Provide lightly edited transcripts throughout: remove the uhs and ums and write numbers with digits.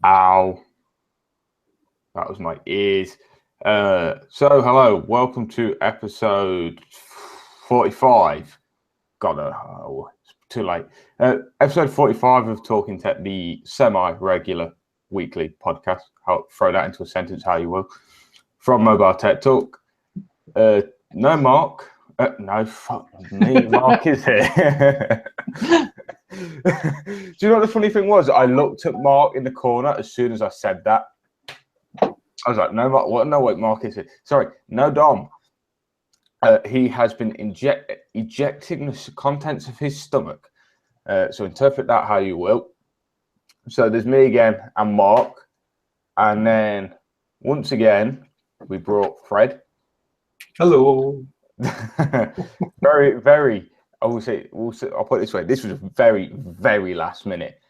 Ow. That was my ears. So, hello. Welcome to episode 45. God, it's too late. Episode 45 of Talking Tech, the semi-regular weekly podcast. I'll throw that into a sentence how you will. From MobileTechTalk. No Mark. No, fuck me. Mark is here. Do you know what the funny thing was? I looked at Mark in the corner as soon as I said that. I was like, no, Mark. What? No, wait, Mark is here. Sorry, no, Dom. He has been ejecting the contents of his stomach. So interpret that how you will. So there's me again and Mark. And then once again, we brought Fred. Hello. Very, very, I'll put it this way. This was very, very last minute.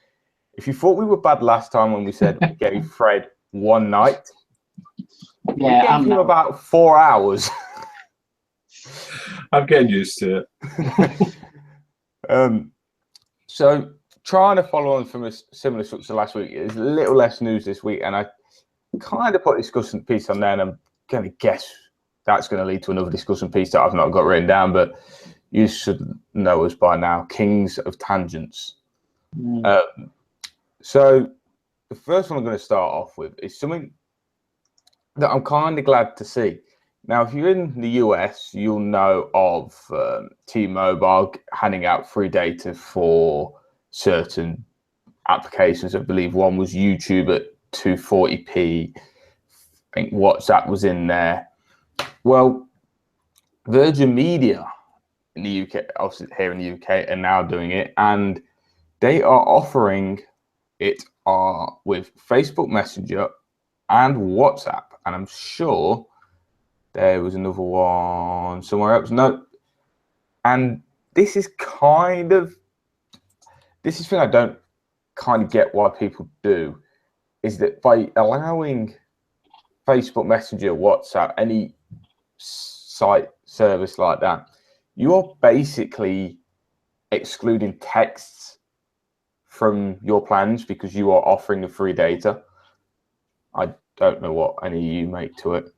If you thought we were bad last time when we said we gave Fred one night, we gave him about 4 hours. I'm getting used to it. So trying to follow on from a similar structure to last week, there's a little less news this week, and I kind of put a discussion piece on there, and I'm going to guess that's going to lead to another discussion piece that I've not got written down, but you should know us by now, Kings of Tangents. So the first one I'm going to start off with is something that I'm kind of glad to see. Now, if you're in the US, you'll know of T-Mobile handing out free data for certain applications. I believe one was YouTube at 240p. I think WhatsApp was in there. Well, Virgin Media in the UK, obviously here in the UK, are now doing it, and they are offering it with Facebook Messenger and WhatsApp, and I'm sure there was another one somewhere else. No, and this is the thing I don't kind of get why people do, is that by allowing Facebook Messenger, WhatsApp, any site service like that, you are basically excluding texts from your plans because you are offering the free data. I don't know what any of you make to it.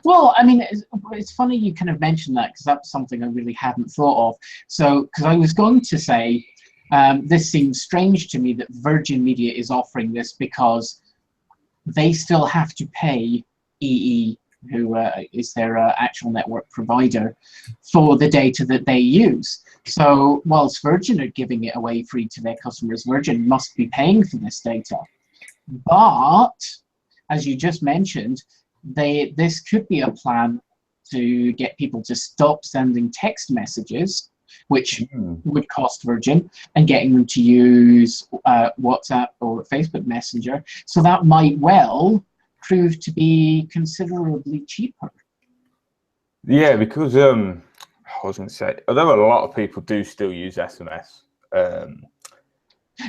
Well, I mean, it's funny you kind of mentioned that, because that's something I really hadn't thought of. So, because I was going to say, this seems strange to me that Virgin Media is offering this because they still have to pay EE, who is their actual network provider, for the data that they use. So whilst Virgin are giving it away free to their customers, Virgin must be paying for this data. But, as you just mentioned, this could be a plan to get people to stop sending text messages, which would cost Virgin, and getting them to use WhatsApp or Facebook Messenger. So that might well prove to be considerably cheaper. Yeah, because I was going to say, although a lot of people do still use SMS,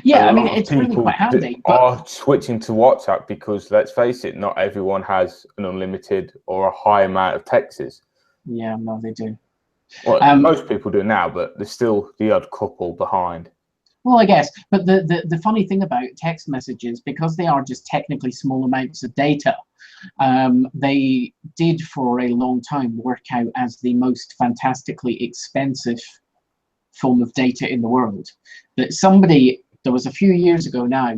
yeah, I mean, it's really quite handy. But are switching to WhatsApp because, let's face it, not everyone has an unlimited or a high amount of texts. Yeah, no, they do. Well, most people do now, but there's still the odd couple behind. Well, I guess, but the funny thing about text messages, because they are just technically small amounts of data, they did for a long time work out as the most fantastically expensive form of data in the world. That there was a few years ago now,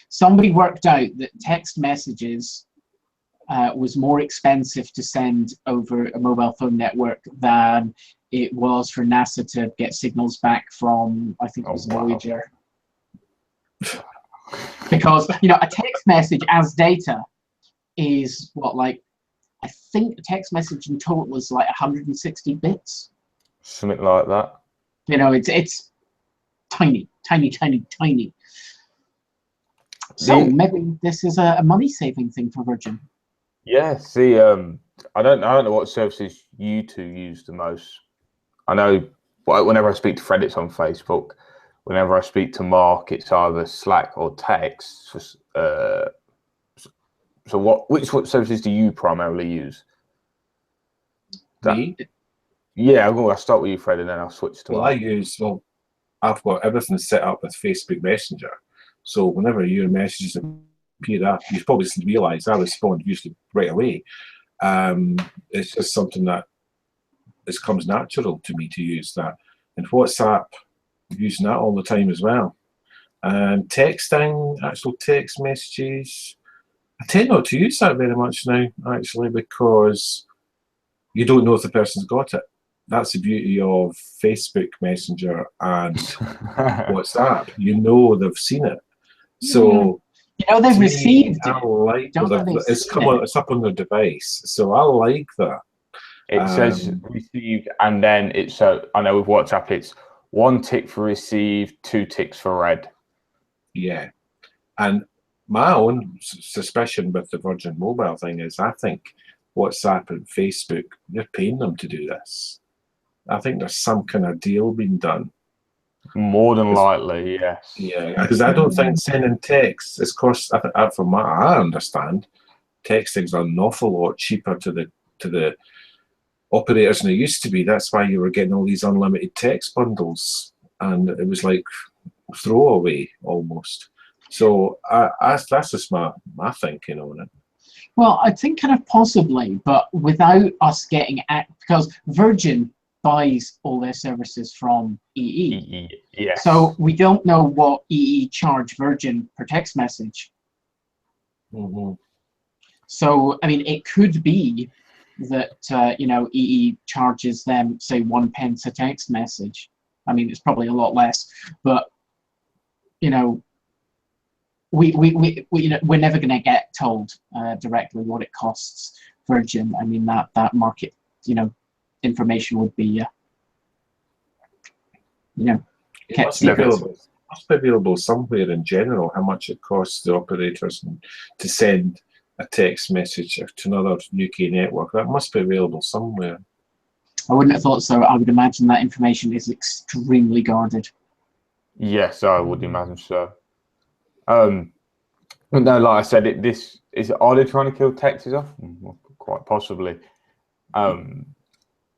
somebody worked out that text messages was more expensive to send over a mobile phone network than it was for NASA to get signals back from, I think it was Voyager. Because, you know, a text message as data is what, like, I think a text message in total is like 160 bits. Something like that. You know, it's tiny, tiny, tiny, tiny. So maybe this is a money-saving thing for Virgin. Yeah, see, I don't know what services you two use the most. I know whenever I speak to Fred, it's on Facebook. Whenever I speak to Mark, it's either Slack or text. So which services do you primarily use? Me? Yeah, I'll start with you, Fred, and then I'll switch to Mark. I've got everything set up with Facebook Messenger. So whenever your messages appear, you probably realise I respond usually right away. It's just something that it comes natural to me to use that. And WhatsApp, I'm using that all the time as well. And texting, actual text messages, I tend not to use that very much now, actually, because you don't know if the person's got it. That's the beauty of Facebook Messenger and WhatsApp. You know they've seen it. So they've received I like it. it's up on their device. So I like that. It says received, and then it's I know with WhatsApp it's 1 tick for received, 2 ticks for read. Yeah, and my own suspicion with the Virgin Mobile thing is I think WhatsApp and Facebook, they're paying them to do this. I think there's some kind of deal being done. More than likely, yes. Yeah, because I don't think sending texts is cost. From what I understand, texting's an awful lot cheaper to the operators than it used to be. That's why you were getting all these unlimited text bundles, and it was like throwaway almost. So that's just my thinking on it. Well, I think kind of possibly, but without us getting because Virgin buys all their services from EE. Yes. So we don't know what EE charge Virgin per text message. Mm-hmm. So I mean, it could be that EE charges them, say, 1 pence a text message. I mean, it's probably a lot less, but we're never going to get told directly what it costs Virgin. I mean, that market, information would be, kept secret. Must be available somewhere in general how much it costs the operators to send a text message to another UK network. That must be available somewhere. I wouldn't have thought so. I would imagine that information is extremely guarded. Yes, I would imagine so. But no, like I said, are they trying to kill texts off? Well, quite possibly.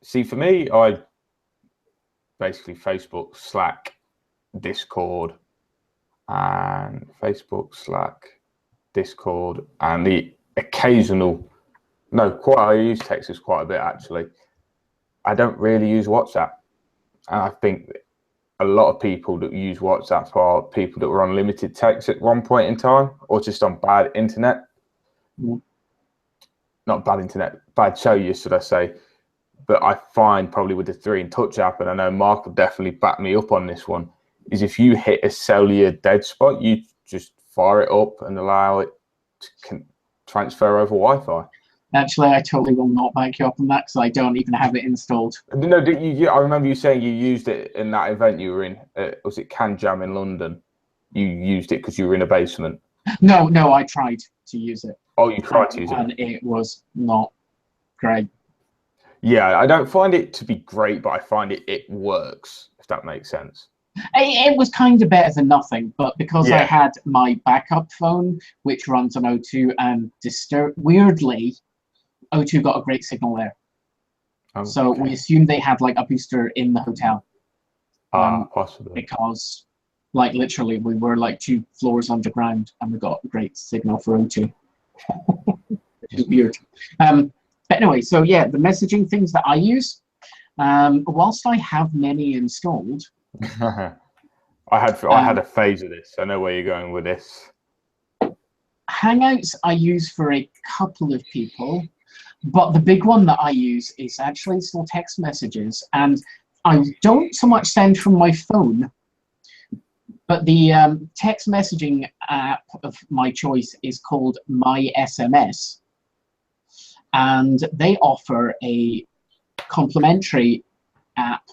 See, for me, I basically Facebook, Slack, Discord, and the occasional. I use Texas quite a bit actually. I don't really use WhatsApp, and I think a lot of people that use WhatsApp are people that were on limited text at one point in time, or just on bad internet. Not bad internet, bad cellular, should I say. But I find probably with the 3 in Touch app, and I know Mark will definitely back me up on this one, is if you hit a cellular dead spot, you just fire it up and allow it to transfer over Wi-Fi. Actually, I totally will not back you up on that because I don't even have it installed. No, I remember you saying you used it in that event you were in. Was it Can Jam in London? You used it because you were in a basement. No, I tried to use it. Oh, you tried to use it, and it was not great. Yeah, I don't find it to be great, but I find it works. If that makes sense. It was kind of better than nothing, but because I had my backup phone, which runs on O2, and weirdly, O2 got a great signal there. So we assumed they had like a booster in the hotel. Possibly. Because, like, literally, we were like 2 floors underground, and we got a great signal for O2. Which is weird. But anyway, so yeah, the messaging things that I use, whilst I have many installed. I had a phase of this. I know where you're going with this. Hangouts I use for a couple of people, but the big one that I use is actually still text messages, and I don't so much send from my phone, but the text messaging app of my choice is called My SMS, and they offer a complimentary app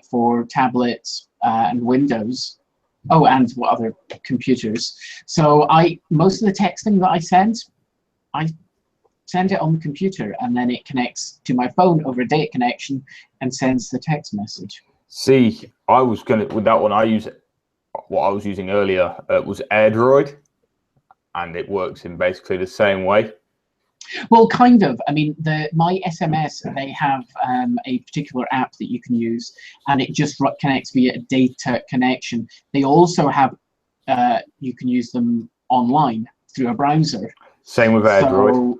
for tablets and Windows. Oh, and what other computers. So most of the texting that I send it on the computer, and then it connects to my phone over a data connection and sends the text message. See, I was with that one. What I was using earlier was AirDroid, and it works in basically the same way. Well, kind of. I mean, My SMS, they have a particular app that you can use, and it just connects via a data connection. They also have you can use them online through a browser. Same with Android. So,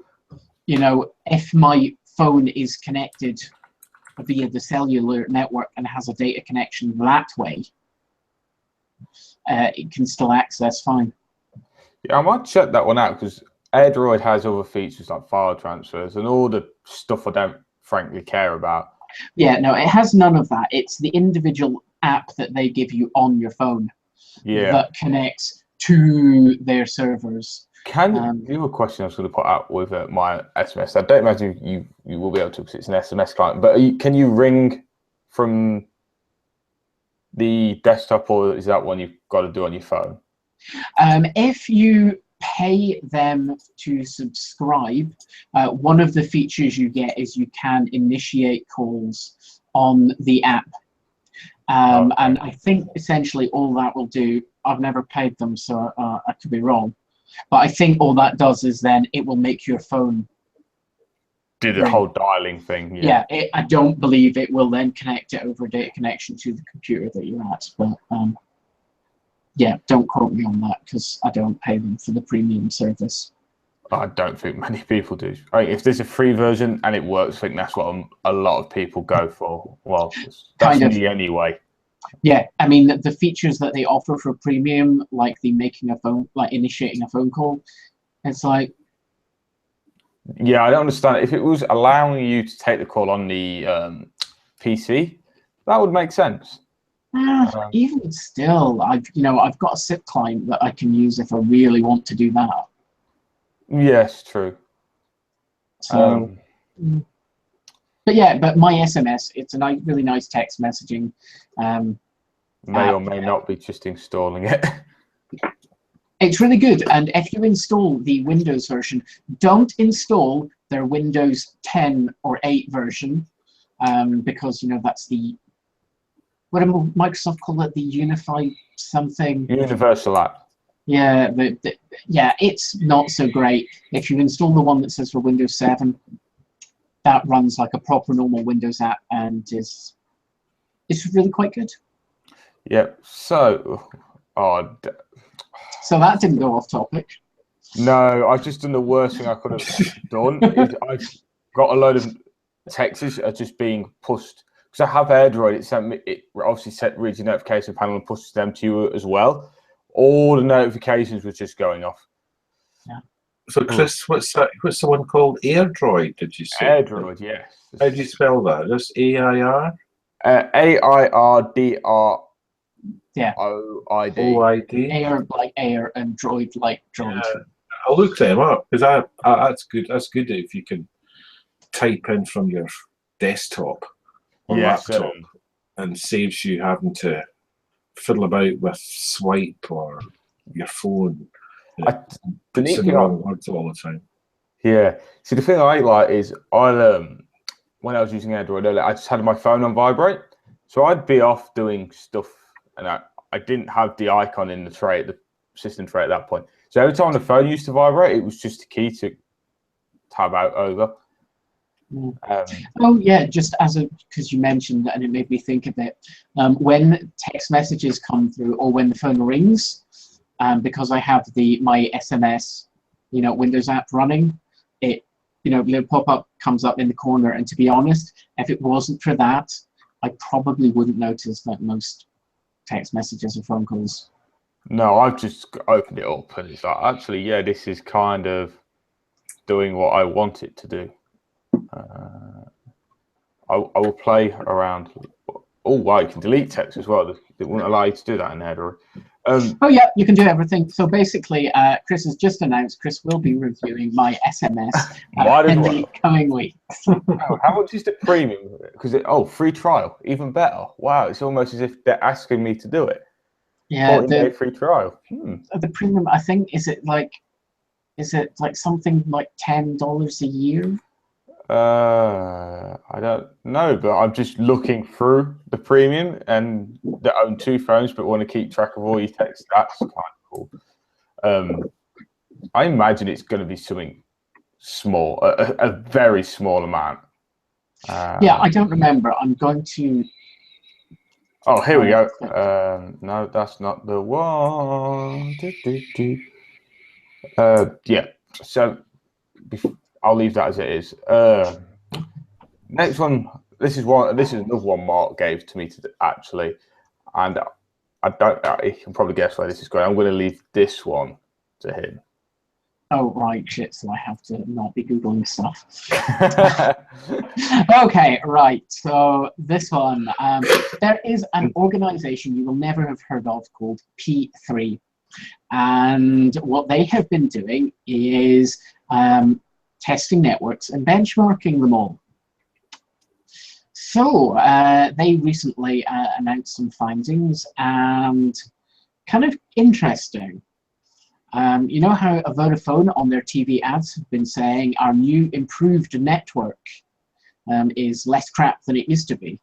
you know, if my phone is connected via the cellular network and has a data connection that way, it can still access fine. Yeah, I might check that one out because Android has other features like file transfers and all the stuff I don't frankly care about. Yeah, no, it has none of that. It's the individual app that they give you on your phone that connects to their servers. The other question I was going to put out with my SMS, I don't imagine you will be able to because it's an SMS client, but can you ring from the desktop, or is that one you've got to do on your phone? If you pay them to subscribe, one of the features you get is you can initiate calls on the app. And I think essentially all that will do, I've never paid them, so I could be wrong, but I think all that does is then it will make your phone do the whole dialing thing. Yeah, I don't believe it will then connect it over a data connection to the computer that you're at, but yeah, don't quote me on that because I don't pay them for the premium service. I don't think many people do. If there's a free version and it works, I think that's what a lot of people go for. Well, that's me anyway. Yeah, I mean the features that they offer for premium, like the initiating a phone call, it's like. Yeah, I don't understand. If it was allowing you to take the call on the PC, that would make sense. Even still, I've got a SIP client that I can use if I really want to do that. Yes, true. So, but my SMS, it's a really nice text messaging. May or may not be just installing it. It's really good, and if you install the Windows version, don't install their Windows 10 or 8 version, because that's the, what did Microsoft call it, the unified something? Universal app. Yeah, yeah, it's not so great. If you install the one that says for Windows 7, that runs like a proper normal Windows app, and it's really quite good. Yeah. So, so that didn't go off topic. No, I've just done the worst thing I could have done. I've got a load of texts are just being pushed because I have Android. It obviously reads your notification panel and pushes them to you as well. All the notifications were just going off. Yeah. So, Chris, what's that? What's the one called? AirDroid? Did you say? AirDroid, yes. How do you spell that? Just AIR? AIRDR. Yeah. OID. Air like air and droid like droid. Yeah. I'll look them up because that's good. That's good if you can type in from your desktop or laptop and saves you having to fiddle about with swipe or your phone. Puts in the wrong words all the time. Yeah. See, the thing I like is when I was using Android earlier, I just had my phone on vibrate, so I'd be off doing stuff, and I didn't have the icon in the system tray at that point. So every time the phone used to vibrate, it was just a key to tab out over. Oh yeah, just because you mentioned that, and it made me think of it. When text messages come through, or when the phone rings, because I have my SMS, Windows app running, the pop-up comes up in the corner. And to be honest, if it wasn't for that, I probably wouldn't notice that most text messages or phone calls. No, I've just opened it up and it's like, actually, yeah, this is kind of doing what I want it to do. I will play around. Oh, wow, you can delete text as well. They wouldn't allow you to do that in Android. Oh, yeah, you can do everything. So basically, Chris has just announced Chris will be reviewing my SMS in the coming weeks. How much is the premium? Because free trial, even better. Wow, it's almost as if they're asking me to do it. Yeah, 14-day free trial. The premium, I think, is it like something like $10 a year? I don't know, but I'm just looking through the premium, and they own 2 phones but want to keep track of all your text. That's kind of cool. I imagine it's going to be something small, a very small amount. Yeah, I don't remember. I'm going to Oh, here we go. No, that's not the one. Yeah. So I'll leave that as it is. Next one. This is another one Mark gave to me actually, and I don't. You can probably guess where this is going. I'm going to leave this one to him. Oh, right, shit, so I have to not be Googling stuff. Okay, right, so this one. There is an organization you will never have heard of called P3. And what they have been doing is testing networks and benchmarking them all. So they recently announced some findings, and kind of interesting. You know how a Vodafone on their TV ads have been saying our new improved network is less crap than it used to be?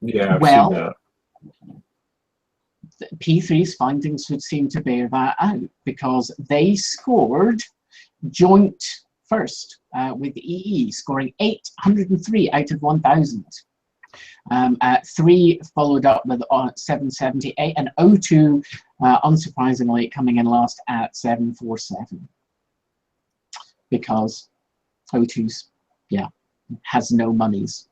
Yeah, I've well, seen that. P3's findings would seem to bear that out, because they scored joint first with EE, scoring 803 out of 1,000. 3 followed up with 778, and O2, unsurprisingly, coming in last at 747. Because O2's, has no monies.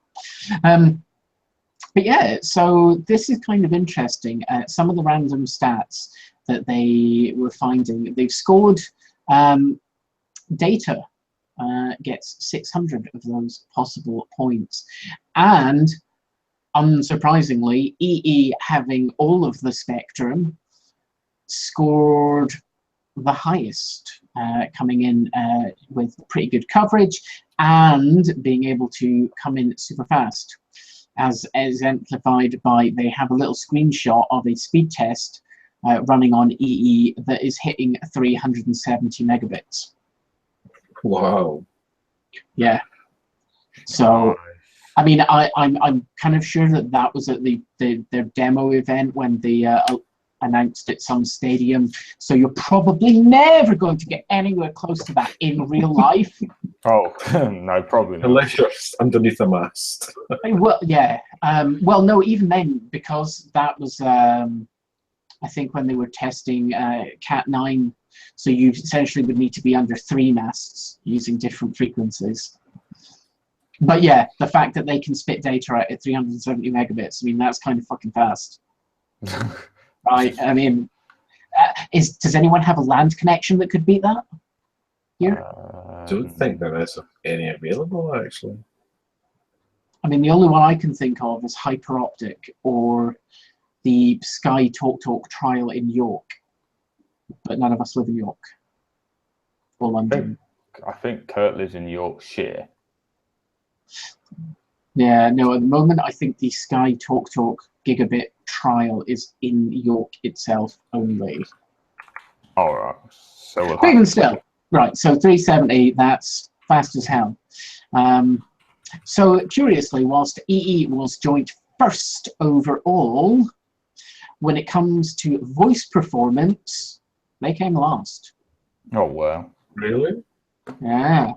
But yeah, so this is kind of interesting. Some of the random stats that they were finding, they've scored data gets 600 of those possible points. And unsurprisingly, EE, having all of the spectrum, scored the highest, coming in with pretty good coverage and being able to come in super fast, as exemplified by, they have a little screenshot of a speed test running on EE that is hitting 370 megabits. Wow. Yeah. So, I mean, I'm kind of sure that was at their demo event when they announced at some stadium. So you're probably never going to get anywhere close to that in real life. Oh, no, probably not. Unless you're underneath a mast. Well, yeah. Well, no, even then, because that was, I think, when they were testing Cat9. So you essentially would need to be under 3 masts using different frequencies. But yeah, the fact that they can spit data out at 370 megabits, I mean, that's kind of fucking fast. Right? I mean, does anyone have a land connection that could beat that? Here? I don't think there is any available, actually. I mean, the only one I can think of is Hyperoptic or the Sky TalkTalk trial in York. But none of us live in York or London. I think Kurt lives in Yorkshire. Yeah, no, at the moment I think the Sky TalkTalk gigabit trial is in York itself only. All right. So we'll but even still, right, so 370, that's fast as hell. So curiously, whilst EE was joint first overall, when it comes to voice performance, they came last. Oh, wow. Really? Yeah.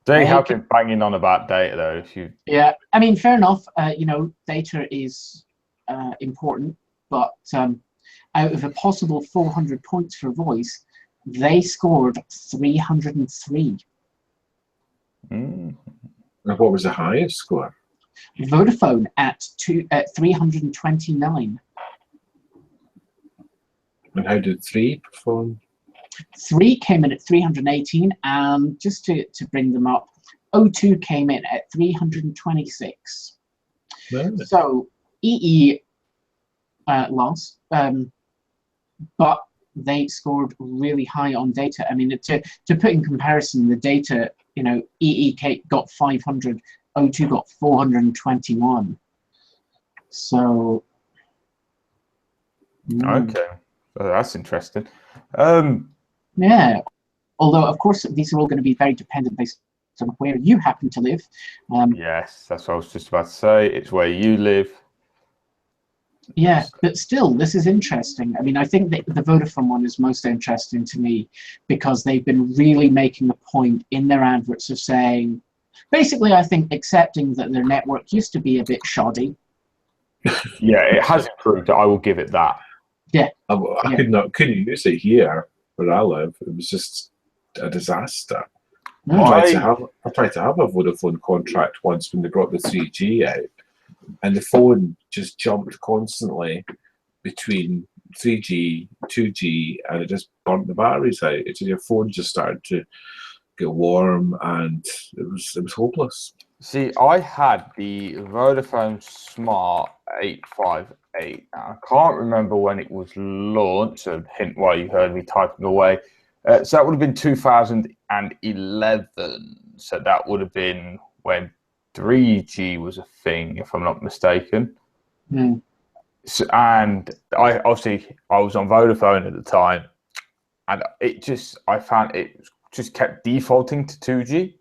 They have been banging on about data, though. Yeah, I mean, fair enough. You know, data is important, but out of a possible 400 points for voice, they scored 303. And what was the highest score? Vodafone at 329. And how did 3 perform? 3 came in at 318, and just to bring them up, O2 came in at 326. Really? So EE lost, but they scored really high on data. I mean, to put in comparison, the data, you know, EE got 500, O2 got 421. So okay, that's interesting. Yeah, although of course these are all going to be very dependent based on where you happen to live. Yes, that's what I was just about to say. It's where you live. Yeah, but still, this is interesting. I mean, I think that the Vodafone one is most interesting to me because they've been really making the point in their adverts of saying, basically, I think accepting that their network used to be a bit shoddy, Yeah, it has improved. I will give it that. Yeah. I couldn't use it here where I live. It was just a disaster. I tried to have a Vodafone contract once when they brought the 3G out, and the phone just jumped constantly between 3G, 2G, and it just burnt the batteries out. Your phone just started to get warm, and it was hopeless. See, I had the Vodafone Smart 858. I can't remember when it was launched, so hint why you heard me typing away. So that would have been 2011. So that would have been when 3G was a thing, if I'm not mistaken. Mm. So, and I was on Vodafone at the time, and I found it just kept defaulting to 2G.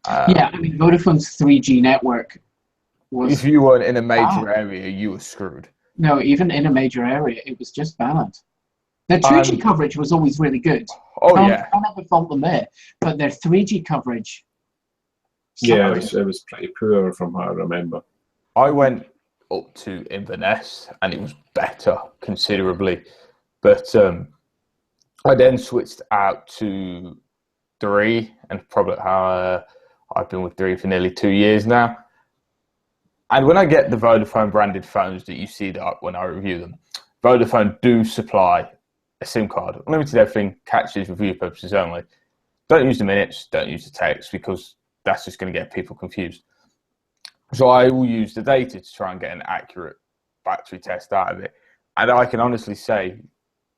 Yeah, I mean, Vodafone's 3G network was... If you weren't in a major area, you were screwed. No, even in a major area, it was just bad. Their 2G coverage was always really good. Yeah. I never fault them there, but their 3G coverage... Yeah, it was pretty poor from what I remember. I went up to Inverness, and it was better considerably. But I then switched out to 3, and probably I've been with 3 for nearly 2 years now. And when I get the Vodafone branded phones that you see that when I review them, Vodafone do supply a SIM card, unlimited everything, catches review purposes only. Don't use the minutes, don't use the text, because that's just going to get people confused. So I will use the data to try and get an accurate battery test out of it. And I can honestly say,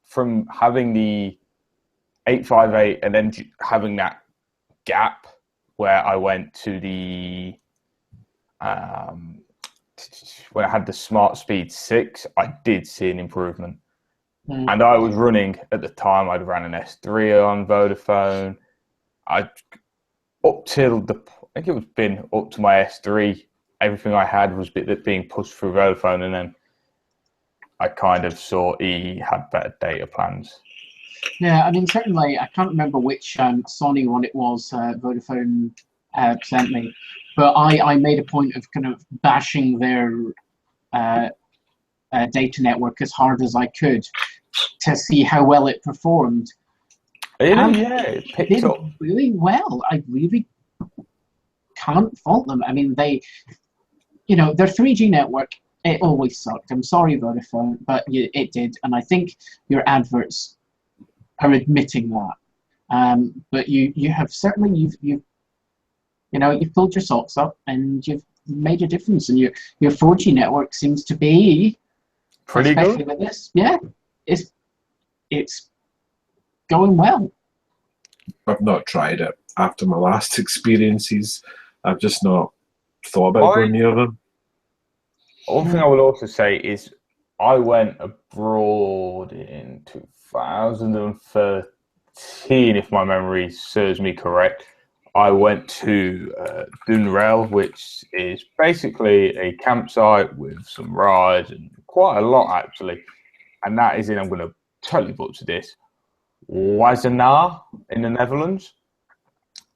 from having the 858 and then having that gap where I went to the when I had the Smart Speed 6, I did see an improvement. And I was running at the time, I'd ran an S3 on Vodafone. Up till I think it was been up to my S3, everything I had was being pushed through Vodafone, and then I kind of saw he had better data plans. Yeah, I mean, certainly, I can't remember which Sony one it was Vodafone sent me, but I made a point of kind of bashing their data network as hard as I could to see how well it performed. It picked up really well. I really can't fault them. I mean, their 3G network, it always sucked. I'm sorry, Vodafone, but it did, and I think your adverts are admitting that. But you have certainly you've pulled your socks up and you've made a difference, and your 4G network seems to be pretty especially good. With this, yeah, it's going well. I've not tried it after my last experiences. I've just not thought about going near them. One thing I will also say is I went abroad in 2013, if my memory serves me correct. I went to Dunrail, which is basically a campsite with some rides and quite a lot, actually. And that is I'm going to totally butcher this, Wassenaar in the Netherlands,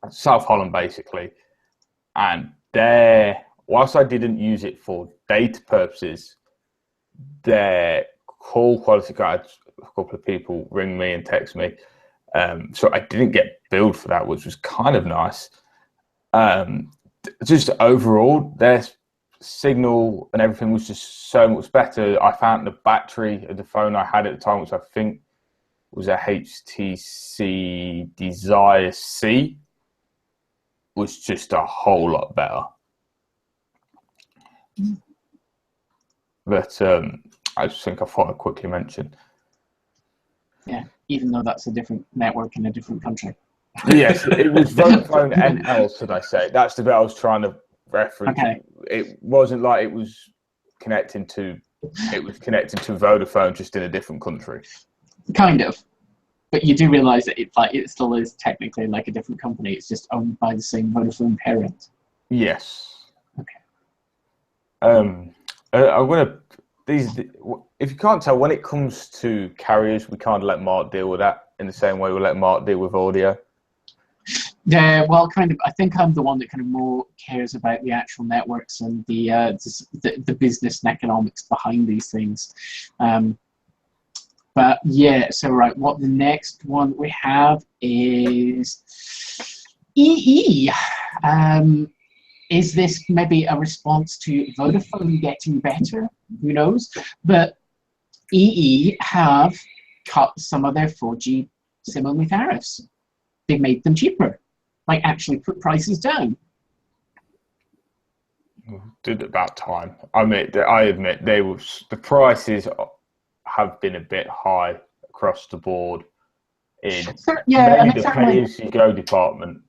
South Holland, basically. And there, whilst I didn't use it for data purposes, their call quality, I had a couple of people ring me and text me. So I didn't get billed for that, which was kind of nice. Just overall, their signal and everything was just so much better. I found the battery of the phone I had at the time, which I think was a HTC Desire C, was just a whole lot better. But I just think I thought I'd quickly mention. Yeah, even though that's a different network in a different country. Yes, it was Vodafone NL, should I say. That's the bit I was trying to reference. Okay. It wasn't like it was connecting to Vodafone, just in a different country. Kind of. But you do realise that it still is technically like a different company. It's just owned by the same Vodafone parent. Yes. Okay. I'm gonna if you can't tell, when it comes to carriers, we can't let Mark deal with that in the same way we let Mark deal with audio. Yeah, well, kind of. I think I'm the one that kind of more cares about the actual networks and the business and economics behind these things. But yeah, so right, what the next one we have is EE. Is this maybe a response to Vodafone getting better? Who knows? But EE have cut some of their 4G SIM-only tariffs. They made them cheaper. Like actually put prices down. Did at that time. I admit the prices have been a bit high across the board in mainly the pay-as-you-go department.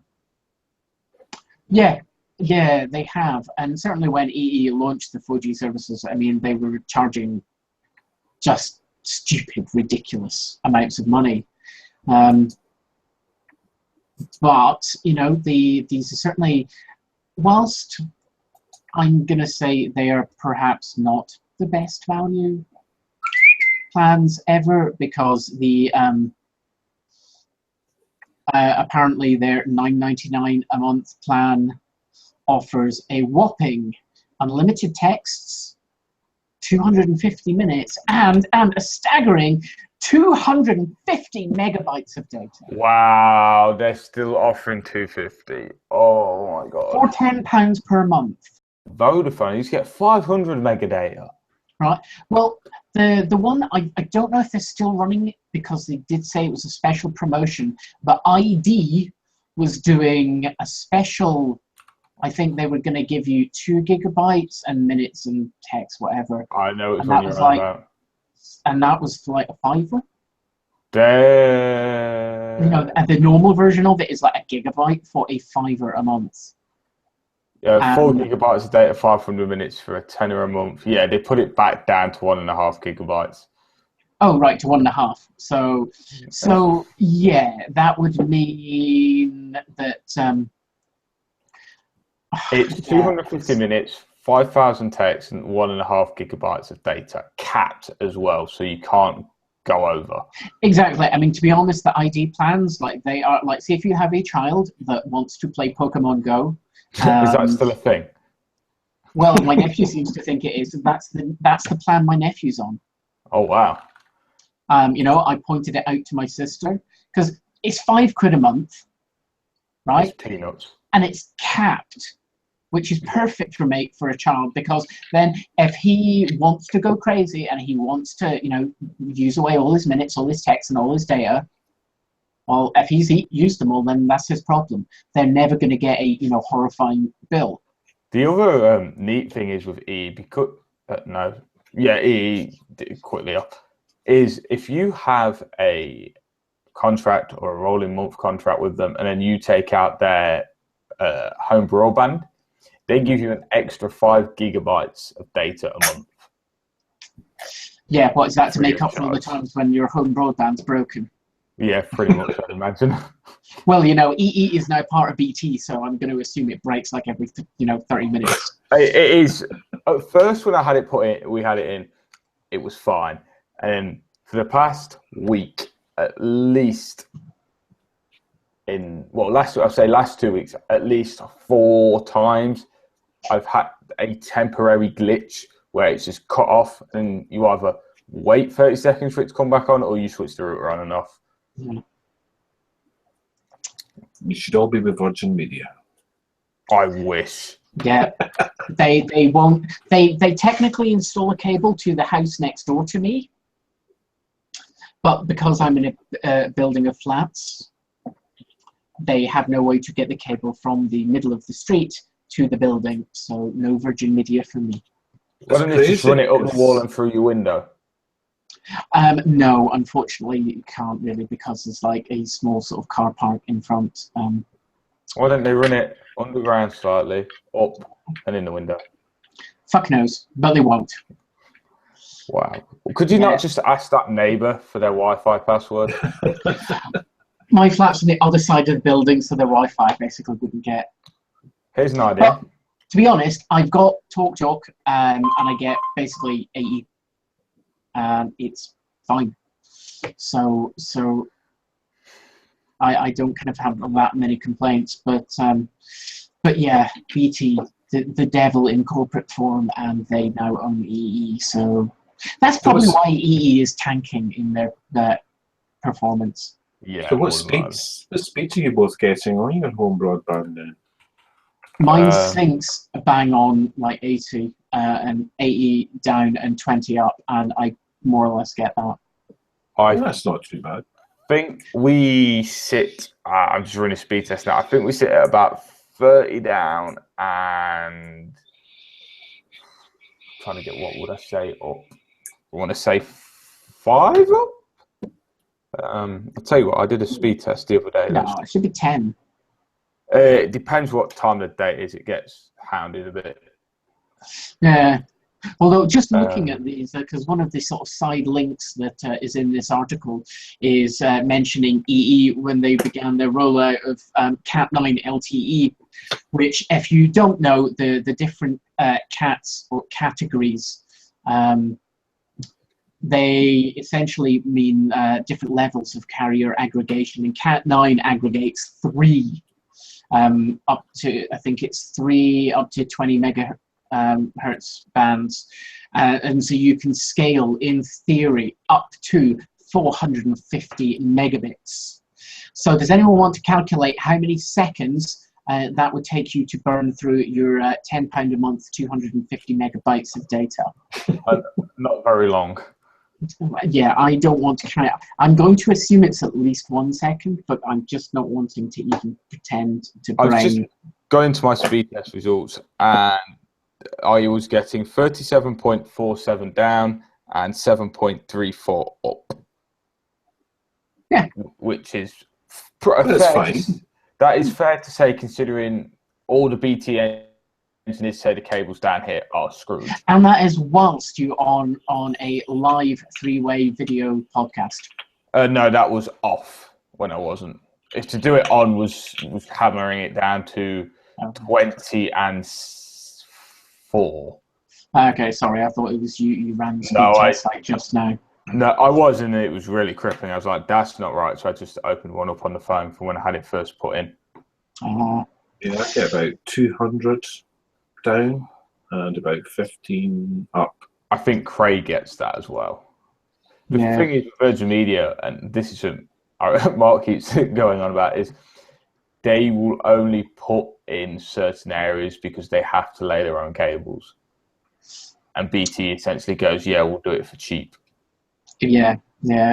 Yeah, they have, and certainly when EE launched the 4G services, I mean, they were charging just stupid, ridiculous amounts of money. But, you know, these are certainly, whilst I'm going to say they are perhaps not the best value plans ever, because the apparently their $9.99 a month plan offers a whopping unlimited texts, 250 minutes, and a staggering 250 megabytes of data. Wow, they're still offering 250. Oh my god. For £10 per month. Vodafone, you get 500 mega data. Right. Well, the one I don't know if they're still running it, because they did say it was a special promotion, but ID was doing a special. I think they were going to give you 2 gigabytes and minutes and text, whatever. I know it's and what that you're was on like, about. and that was like a $5. Damn. You know, and the normal version of it is like a gigabyte for a $5 a month. Yeah, 4 gigabytes of data, 500 minutes for a tenner a month. Yeah, they put it back down to 1.5 gigabytes. Oh, right, to 1.5. So yeah, that would mean that it's 250 minutes, 5,000 texts, and 1.5 gigabytes of data, capped as well, so you can't go over. Exactly. I mean, to be honest, the ID plans, like they are, like, say if you have a child that wants to play Pokemon Go. Is that still a thing? Well, my nephew seems to think it is. That's the plan my nephew's on. Oh wow. You know, I pointed it out to my sister because it's £5 a month, right? It's peanuts. And it's capped, which is perfect for a child, because then if he wants to go crazy and he wants to, you know, use away all his minutes, all his text, and all his data, well, if he's used them all, then that's his problem. They're never going to get a, you know, horrifying bill. The other neat thing is with EE, because EE quickly up, is if you have a contract or a rolling month contract with them, and then you take out their home broadband, they give you an extra 5 gigabytes of data a month. Yeah, what is that, to make up for all the times when your home broadband's broken? Yeah, pretty much, I'd imagine. Well, you know, EE is now part of BT, so I'm going to assume it breaks like every, 30 minutes. It is. At first, when I had it we had it in, it was fine. And for the past week, at least last 2 weeks, at least 4 times, I've had a temporary glitch where it's just cut off, and you either wait 30 seconds for it to come back on, or you switch the router on and off. Yeah. You should all be with Virgin Media. I wish. Yeah, they won't. They technically install a cable to the house next door to me, but because I'm in a building of flats, they have no way to get the cable from the middle of the street to the building. So no Virgin Media for me. Why don't you just run it up the wall and through your window? No, unfortunately, you can't really, because there's like a small sort of car park in front. Why don't they run it underground slightly, up and in the window? Fuck knows, but they won't. Wow. Could you not just ask that neighbour for their Wi-Fi password? My flat's on the other side of the building, so their Wi-Fi basically wouldn't get. Here's an idea. But, to be honest, I've got TalkTalk, and I get basically 80. It's fine. So I don't kind of have that many complaints, but yeah, BT, the devil in corporate form, and they now own EE. So that's probably why EE is tanking in their performance. Yeah. So what speeds are you both getting on your home broadband now? Mine syncs bang on like 80 and 80 down and 20 up, and I more or less get that. That's not too bad. I think we sit. I'm just running a speed test now. I think we sit at about 30 down and I'm trying to get, what would I say up? I want to say 5 up. I'll tell you what, I did a speed test the other day. No, it should be 10. It depends what time of the day it is. It gets hounded a bit. Yeah. Although just looking at these, because one of the sort of side links that is in this article is mentioning EE when they began their rollout of Cat9 LTE, which, if you don't know the different cats or categories, they essentially mean different levels of carrier aggregation, and Cat9 aggregates 3 up to, I think it's 3 up to 20 megahertz bands, and so you can scale in theory up to 450 megabits. So does anyone want to calculate how many seconds that would take you to burn through your £10 a month 250 megabytes of data? Not very long. Yeah, I don't want to count. I'm going to assume it's at least 1 second, but I'm just not wanting to even pretend to brain. I was just going to my speed test results, and I was getting 37.47 down and 7.34 up. Yeah, which is that's fine. That is fair to say, considering all the BT engineers say the cables down here are screwed. And that is whilst you on a live 3-way video podcast. No, that was off when I wasn't. If to do it on was hammering it down to 20 and 4. Okay, sorry, I thought it was you ran the speed test like just now. No, I was, and it was really crippling. I was like, that's not right. So I just opened one up on the phone from when I had it first put in. Yeah, I get about 200 down and about 15 up. I think Craig gets that as well. The thing is with Virgin Media, and this is Mark keeps going on about, is they will only put in certain areas because they have to lay their own cables. And BT essentially goes, yeah, we'll do it for cheap. Yeah.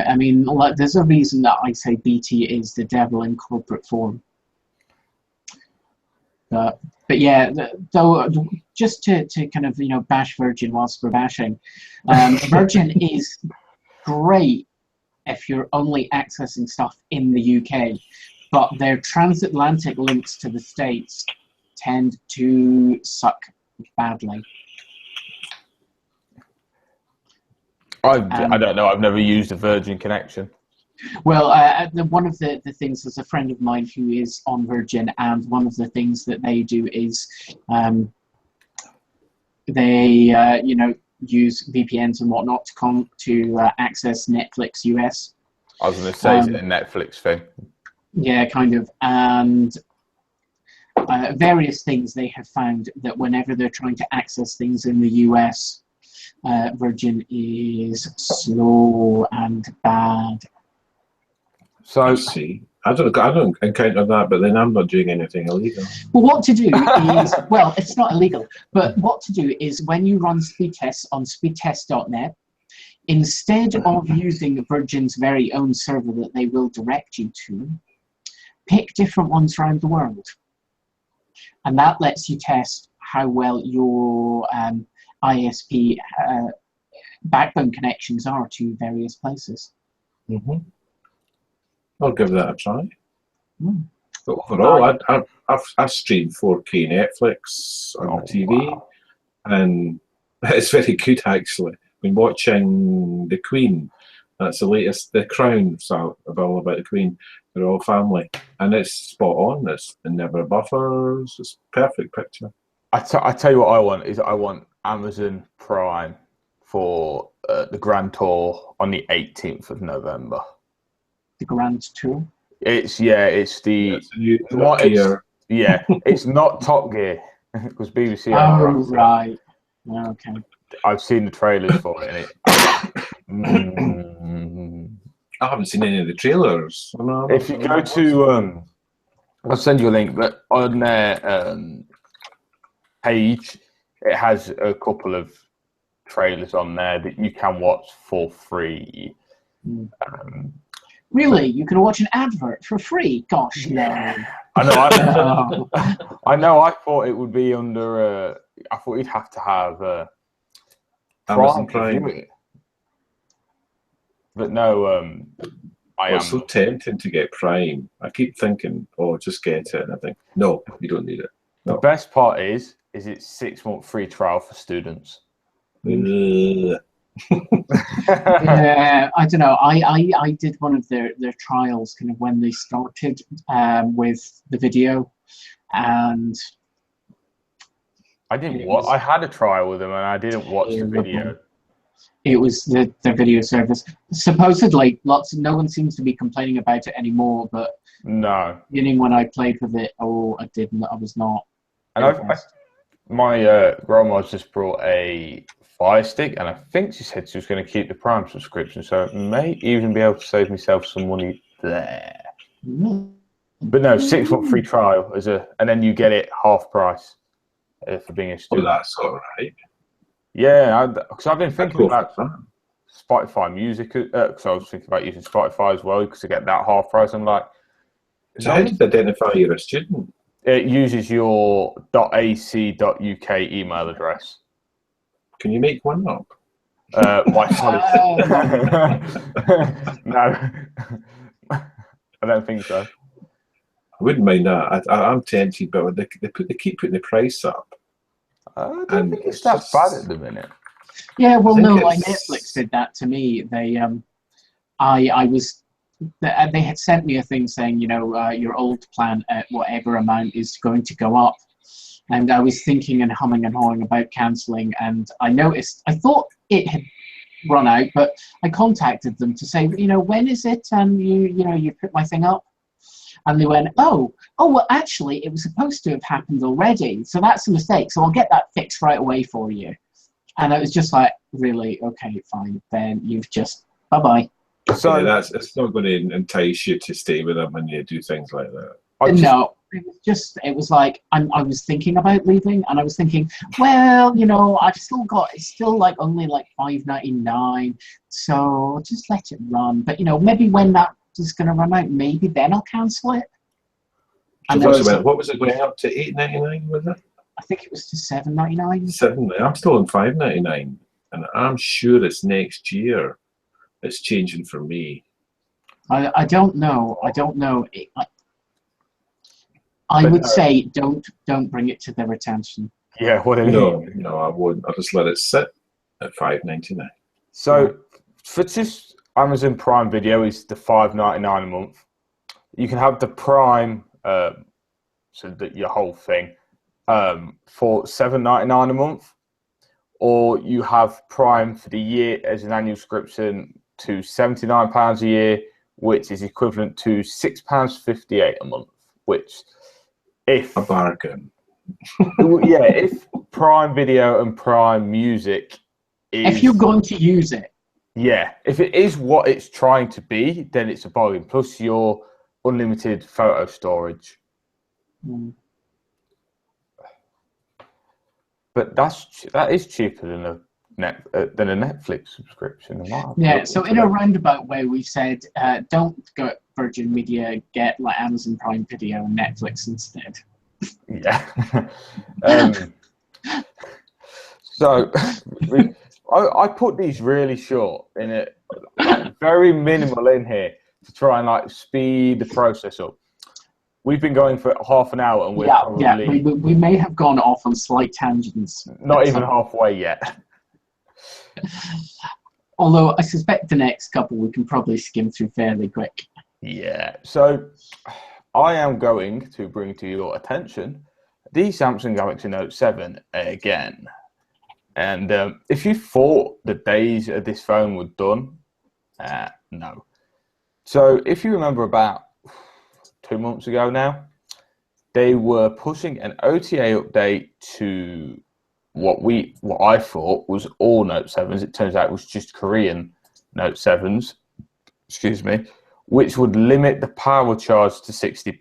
I mean, there's a reason that I say BT is the devil in corporate form. But yeah, though, just to kind of bash Virgin whilst we're bashing, Virgin is great if you're only accessing stuff in the UK, but their transatlantic links to the States tend to suck badly. I don't know. I've never used a Virgin connection. Well, one of the things, there's a friend of mine who is on Virgin, and one of the things that they do is they use VPNs and whatnot to access Netflix US. I was going to say, is it a Netflix thing? Yeah, kind of. And various things they have found that whenever they're trying to access things in the US, Virgin is slow and bad. So I see. I don't encounter that, but then I'm not doing anything illegal. Well, what to do is, well, it's not illegal, but what to do is when you run speed tests on speedtest.net, instead of using Virgin's very own server that they will direct you to, pick different ones around the world. And that lets you test how well your ISP backbone connections are to various places. Mm-hmm. I'll give that a try. But overall, I've streamed 4K Netflix on my TV, and it's very good actually. Been watching The Queen. That's the latest, The Crown, so all about the Queen. They're all family, and it's spot on. It never buffers. It's perfect picture. I tell you what I want is I want Amazon Prime for the Grand Tour on the 18th of November. The Grand Tour? It's the It's a new not Top Gear. it's not Top Gear because BBC Oh, are right. right. Okay. I've seen the trailers for it, and I haven't seen any of the trailers. if you go to I'll send you a link, but on their page, it has a couple of trailers on there that you can watch for free. Really? You can watch an advert for free? Gosh, yeah. no. I know. I thought it would be under. I thought you'd have to have Amazon Prime to view it. But no, It's so tempting to get Prime. I keep thinking, oh, just get it. And I think, no, you don't need it. No. The best part is it's 6-month free trial for students. Yeah, I don't know. I did one of their trials kind of when they started with the video, and I didn't. I had a trial with them, and I didn't watch the video. It was the video service. Supposedly, no one seems to be complaining about it anymore. But no, beginning when I played with it, I was not. And my grandma's just brought a Fire Stick, and I think she said she was going to keep the Prime subscription, so it may even be able to save myself some money there. But no, 6-month free trial and then you get it half price for being a student. Oh, that's all right. Yeah, because I've been thinking about Spotify Music, because I was thinking about using Spotify as well, because to get that half price, I'm like... So how do you identify you're a student? It uses your .ac.uk email address. Can you make one up? Why no, I don't think so. I wouldn't mind that. I'm tempted, but they keep putting the price up. I don't think it's that bad at the minute. Yeah, well, no, like Netflix did that to me. They they had sent me a thing saying, your old plan at whatever amount is going to go up. And I was thinking and humming and hawing about cancelling, and I thought it had run out, but I contacted them to say, when is it? And you put my thing up. And they went, oh, well, actually, it was supposed to have happened already. So that's a mistake. So I'll get that fixed right away for you. And I was just like, really? Okay, fine. Then you've just, bye-bye. So it's not going to entice you to stay with them when you do things like that. No, it was like, I was thinking about leaving, and I was thinking, well, it's still like only like $5.99, so just let it run. But maybe when that is going to run out, maybe then I'll cancel it. And what was it going up to? $8.99, was it? I think it was to $7.99. $7. I'm still on $5.99, and I'm sure it's next year. It's changing for me. I don't know. I would say don't bring it to their attention. Yeah, No, I wouldn't. I'll just let it sit at $5.99. So for just Amazon Prime Video is the $5.99 a month. You can have the Prime, so that your whole thing, for $7.99 a month, or you have Prime for the year as an annual subscription to £79 a year, which is equivalent to £6.58 a month. Which, if a bargain, if Prime Video and Prime Music, if you're going to use it, if it is what it's trying to be, then it's a bargain. Plus your unlimited photo storage. But that is cheaper than a Netflix subscription. Yeah. So in a roundabout way, we've said don't go Virgin Media, get like Amazon Prime Video and Netflix instead. Yeah. So I put these really short in it, very minimal in here to try and speed the process up. We've been going for half an hour, and we may have gone off on slight tangents. Not even halfway yet. Although I suspect the next couple we can probably skim through fairly quick. Yeah. So I am going to bring to your attention the Samsung Galaxy Note 7 again. And if you thought the days of this phone were done, no. So if you remember about 2 months ago now. They were pushing an OTA update to what I thought was all Note 7s. It turns out it was just Korean Note 7s, excuse me, which would limit the power charge to 60%,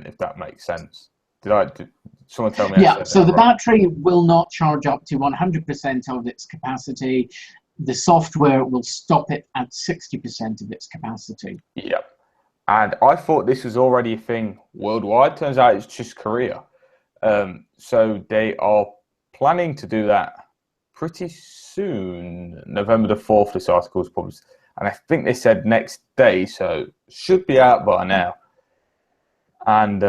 if that makes sense. Did someone tell me? Yeah, so the battery will not charge up to 100% of its capacity. The software will stop it at 60% of its capacity. Yep. And I thought this was already a thing worldwide. Turns out it's just Korea. So they are planning to do that pretty soon. November the 4th, this article is published. And I think they said next day, so should be out by now. And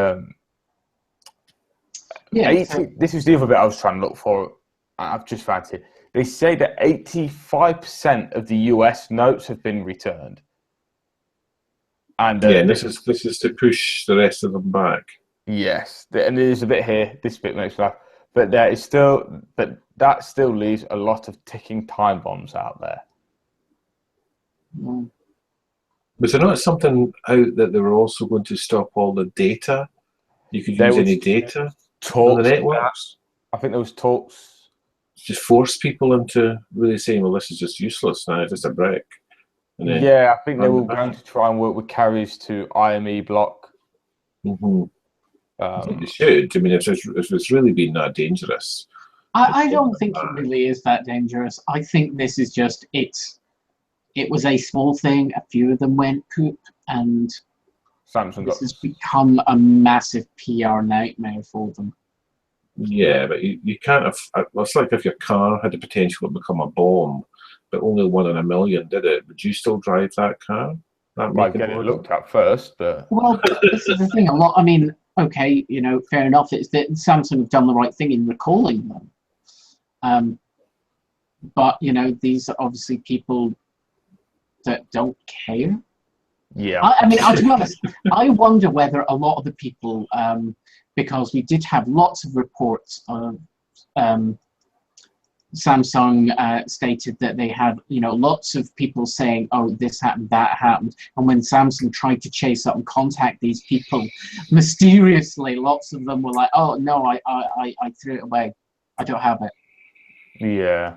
this is the other bit I was trying to look for. I've just found it. They say that 85% of the US notes have been returned. And this is to push the rest of them back. Yes, and there's a bit here. This bit makes me laugh, but that still leaves a lot of ticking time bombs out there. Was there not something out that they were also going to stop all the data? You could use any data on the networks? I think there was talks. Just force people into really saying, well, this is just useless now, it's just a brick. Yeah, I think they were going to try and work with carriers to IME block. Mm-hmm. I think they should. I mean, if it's really been that dangerous. I don't think it really is that dangerous. I think this is just it was a small thing. A few of them went poop, and this has become a massive PR nightmare for them. Yeah, but you can't have. It's like if your car had the potential to become a bomb, but only 1 in a million did it. Would you still drive that car? Might get it looked at first, but well, this is the thing. A lot. I mean, okay, fair enough. It's that Samsung have done the right thing in recalling them. But these are obviously people that don't care. Yeah. I mean, to be honest, I wonder whether a lot of the people, because we did have lots of reports of Samsung stated that they had, lots of people saying, oh, this happened, that happened. And when Samsung tried to chase up and contact these people, mysteriously, lots of them were like, oh, no, I threw it away. I don't have it. Yeah.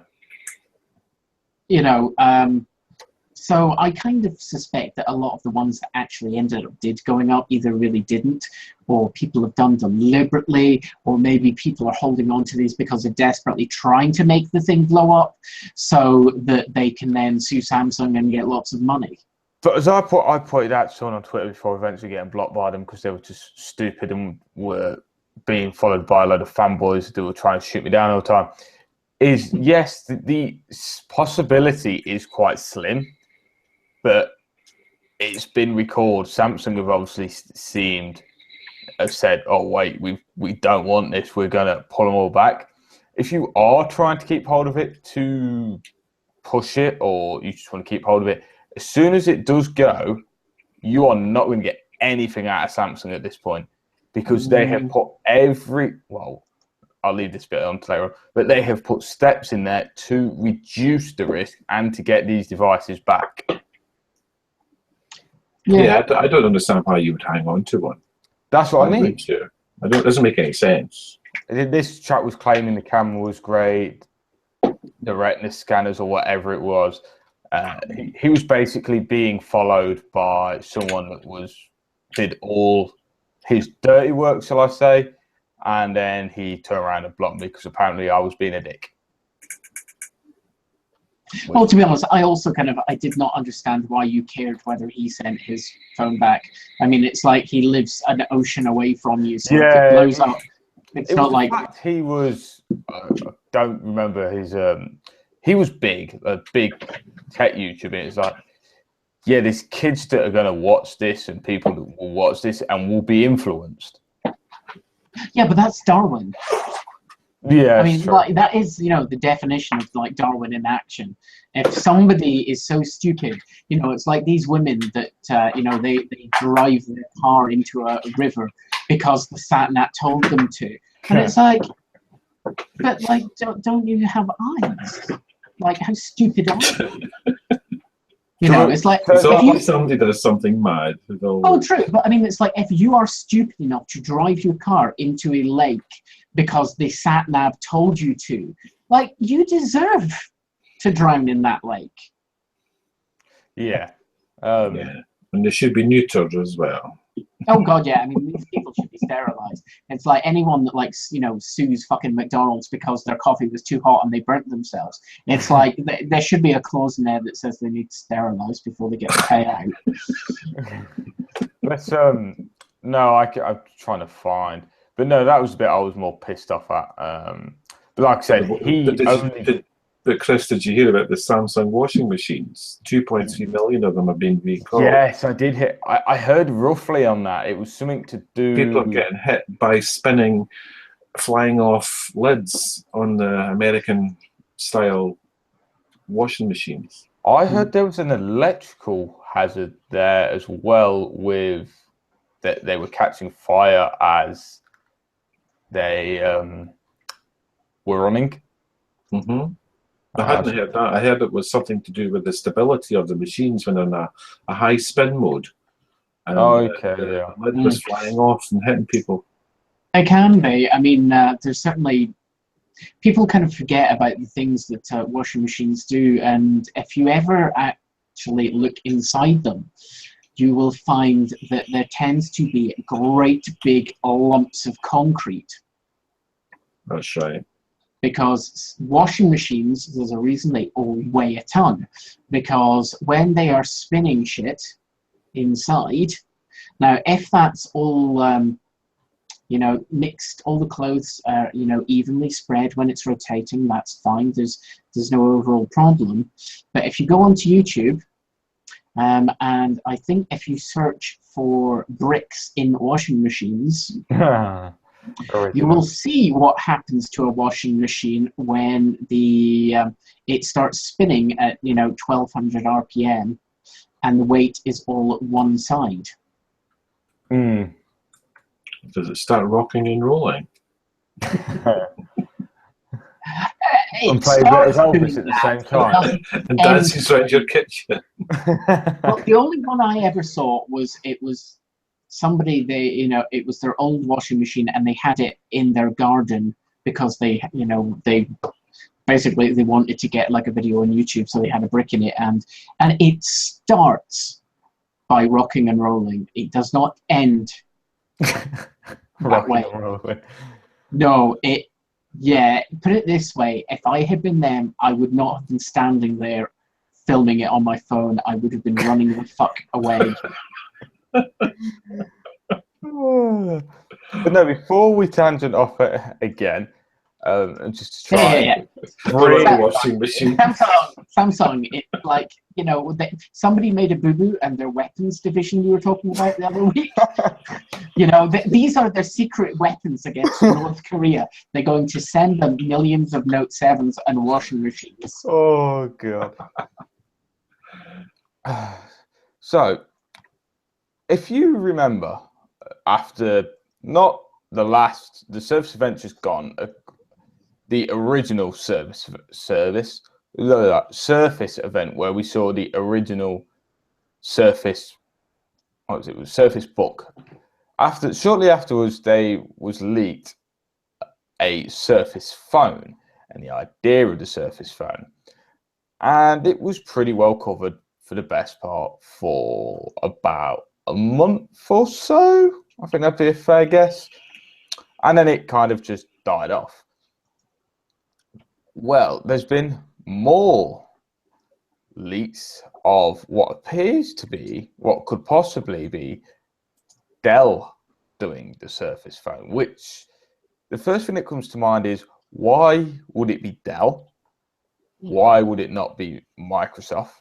So I kind of suspect that a lot of the ones that actually ended up going up either really didn't, or people have done deliberately, or maybe people are holding on to these because they're desperately trying to make the thing blow up so that they can then sue Samsung and get lots of money. But as I pointed out to someone on Twitter before eventually getting blocked by them because they were just stupid and were being followed by a load of fanboys that were trying to shoot me down all the time, is yes, the possibility is quite slim. But it's been recalled. Samsung have obviously have said, "Oh wait, we don't want this. We're going to pull them all back." If you are trying to keep hold of it to push it, or you just want to keep hold of it, as soon as it does go, you are not going to get anything out of Samsung at this point because they have put I'll leave this bit on to later on, but they have put steps in there to reduce the risk and to get these devices back. Yeah, I don't understand why you would hang on to one. That's what I mean. It doesn't make any sense. This chap was claiming the camera was great, the retina scanners or whatever it was. He was basically being followed by someone that did all his dirty work, shall I say, and then he turned around and blocked me because apparently I was being a dick. Well, to be honest, I also I did not understand why you cared whether he sent his phone back. I mean, it's like he lives an ocean away from you, so if it blows up, it's not like... He was, I don't remember his, he was big, a big tech YouTuber. It's like, yeah, there's kids that are going to watch this and people that will watch this and will be influenced. Yeah, but that's Darwin. Yeah, I mean, that is, the definition of Darwin in action. If somebody is so stupid, it's like these women that, they drive their car into a river because the sat-nav told them to. And it's like, but don't you have eyes? Like, how stupid are you? You know, it's like There's if always you, somebody that is something mad. oh, true, but I mean, it's like if you are stupid enough to drive your car into a lake because the sat nav told you to, like, you deserve to drown in that lake. Yeah. Yeah, and they should be neutered as well. Oh God, yeah. I mean, these people should be sterilized. It's like anyone that, like, you know, sues fucking McDonald's because their coffee was too hot and they burnt themselves. It's like there should be a clause in there that says they need to sterilize before they get the payout. Let's no, I'm trying to find, but no, that was the bit I was more pissed off at. But like I said, But Chris, did you hear about the Samsung washing machines? 2.3 million of them have been recalled. Yes, I did hear. I heard roughly on that. It was something to do. People are getting hit by spinning, flying off lids on the American-style washing machines. I heard there was an electrical hazard there as well, with that they were catching fire as they were running. Mm-hmm. I hadn't heard that. I heard it was something to do with the stability of the machines when they're in a high spin mode. And the lid was flying off and hitting people. It can be. I mean, there's certainly people kind of forget about the things that washing machines do, and if you ever actually look inside them, you will find that there tends to be great big lumps of concrete. That's right. Because washing machines, there's a reason they all weigh a ton. Because when they are spinning shit inside, now if that's all, you know, mixed, all the clothes are, you know, evenly spread when it's rotating, that's fine. There's no overall problem. But if you go onto YouTube, and I think if you search for bricks in washing machines, you will see what happens to a washing machine when it starts spinning at, you know, 1200 RPM and the weight is all at one side. Does it start rocking and rolling? And play a bit of Elvis at the same time. And dances around your kitchen. Well, the only one I ever saw was somebody, it was their old washing machine and they had it in their garden because they basically they wanted to get like a video on YouTube, so they had a brick in it, and it starts by rocking and rolling. It does not end that way. No, put it this way, if I had been them, I would not have been standing there filming it on my phone. I would have been running the fuck away. But no, before we tangent off it again, and just to try washing machine. Samsung, it, like, you know, somebody made a boo-boo and their weapons division you were talking about the other week. You know, these are their secret weapons against North Korea. They're going to send them millions of Note 7s and washing machines. Oh, God. So, if you remember, after not the Surface event just gone, the original Surface event where we saw the original Surface, Surface book. Shortly afterwards, they was leaked a Surface phone and the idea of the Surface phone, and it was pretty well covered for the best part for about a month or so. I think that'd be a fair guess. And then it kind of just died off. Well, there's been more leaks of what appears to be, what could possibly be, Dell doing the Surface phone, which the first thing that comes to mind is, why would it be Dell? Why would it not be Microsoft?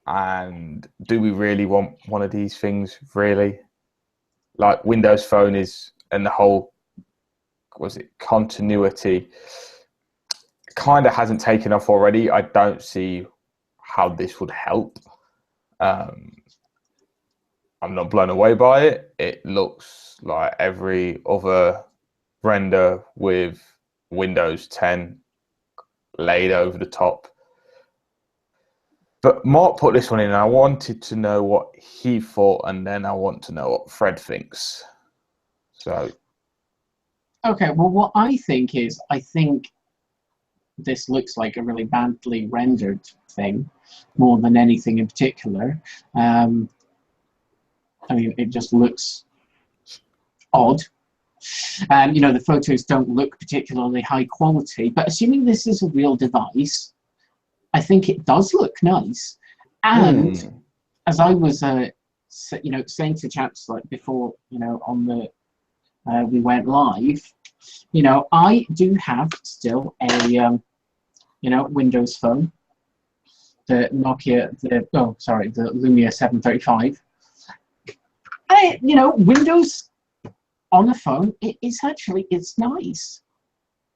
And do we really want one of these things, really? Like Windows Phone is, and the whole, continuity kind of hasn't taken off already. I don't see how this would help. I'm not blown away by it. It looks like every other render with Windows 10 laid over the top. But Mark put this one in, and I wanted to know what he thought, and then I want to know what Fred thinks. So, okay, well, what I think is, I think this looks like a really badly rendered thing, more than anything in particular. I mean, it just looks odd. You know, the photos don't look particularly high quality, but assuming this is a real device, I think it does look nice. And as I was, you know, saying to chaps like before, you know, on the we went live, you know, I do have still a you know, Windows phone, the Nokia, the Lumia 735. You know, Windows on the phone, it's nice.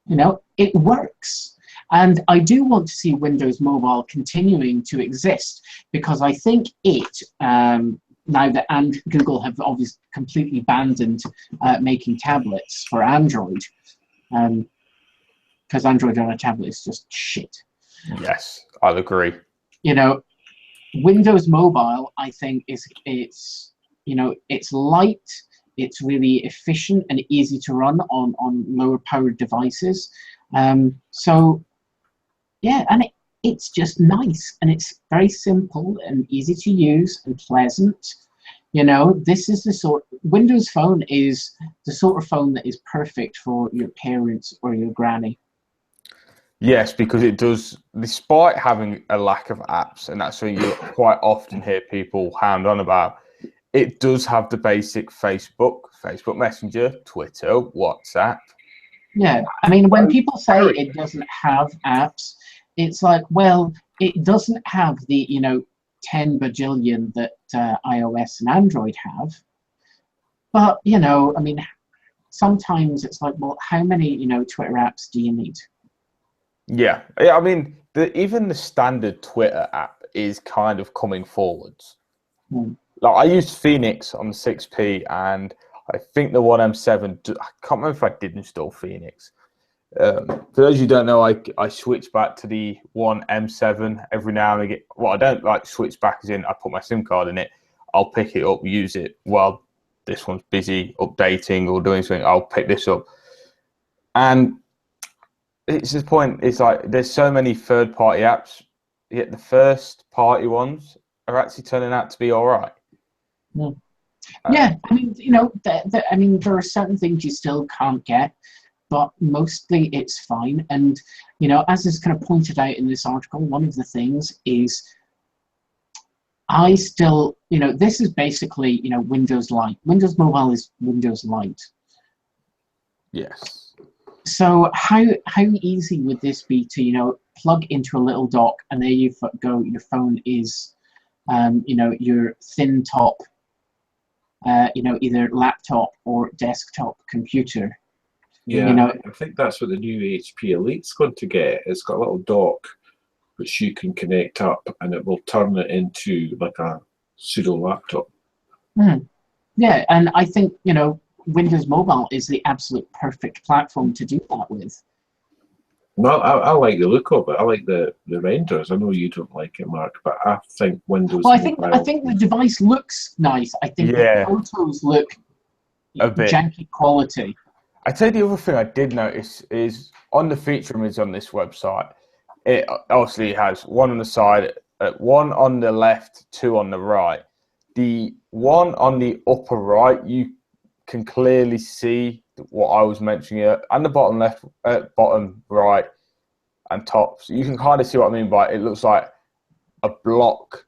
You know, it works. And I do want to see Windows Mobile continuing to exist, because I think now that Google have obviously completely abandoned making tablets for Android, because Android on a tablet is just shit. yes, I'll agree. You know, Windows Mobile, I think, it's you know, it's light, it's really efficient and easy to run on lower powered devices. So yeah, and it's just nice, and it's very simple and easy to use and pleasant. You know, this is the sort, Windows Phone is the sort of phone that is perfect for your parents or your granny. Yes, because it does, despite having a lack of apps, and that's something you quite often hear people hound on about, it does have the basic Facebook Messenger, Twitter, WhatsApp. Yeah, I mean, when people say it doesn't have apps, it's like, well, it doesn't have the, you know, 10 bajillion that iOS and Android have. But, you know, I mean, sometimes it's like, well, how many, you know, Twitter apps do you need? Yeah, I mean, even the standard Twitter app is kind of coming forwards. Like, I used Phoenix on the 6P, and I think the 1M7, I can't remember if I did install Phoenix. For those who don't know, I switch back to the 1M7 every now and again. Well, I don't like switch back as in I put my SIM card in it. I'll pick it up, use it while this one's busy updating or doing something. I'll pick this up. And it's the point, it's like there's so many third-party apps, yet the first-party ones are actually turning out to be all right. Yeah, I mean, you know, I mean, there are certain things you still can't get, but mostly it's fine. And, you know, as is kind of pointed out in this article, one of the things is I still, you know, this is basically, you know, Windows Lite. Windows Mobile is Windows Lite. Yes. So how easy would this be to, you know, plug into a little dock and there you go, your phone is, you know, your thin top, you know, either laptop or desktop computer. Yeah, you know, I think that's what the new HP Elite's going to get. It's got a little dock which you can connect up, and it will turn it into like a pseudo laptop. Yeah, and I think, you know, Windows Mobile is the absolute perfect platform to do that with. Well, I like the look of it. I like the renders. I know you don't like it, Mark, but I think Windows Well, Mobile... I think the device looks nice. I think the photos look a bit janky quality. I tell you, the other thing I did notice is on the feature image on this website, it obviously has one on the side, one on the left, two on the right. The one on the upper right, you can clearly see what I was mentioning here, and the bottom left, bottom right, and top. So you can kind of see what I mean by it. It looks like a block,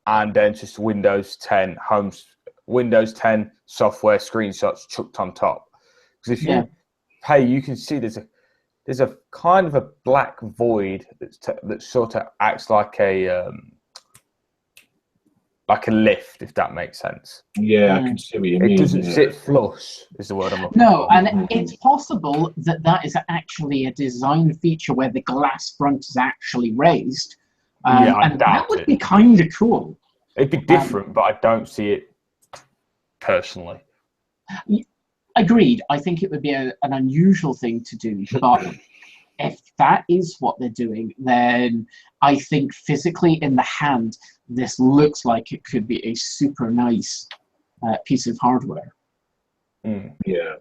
and then just Windows 10 Windows 10 software screenshots chucked on top. Because if you pay, you can see there's a kind of a black void that sort of acts like a lift, if that makes sense. Yeah, I can see what you mean. It doesn't sit flush, is the word I'm looking for. No, and it's possible that is actually a design feature where the glass front is actually raised. Yeah, I and doubt that would be kind of cool. It'd be different, but I don't see it personally. Agreed. I think it would be an unusual thing to do, but if that is what they're doing, then I think physically in the hand, this looks like it could be a super nice piece of hardware. Yeah,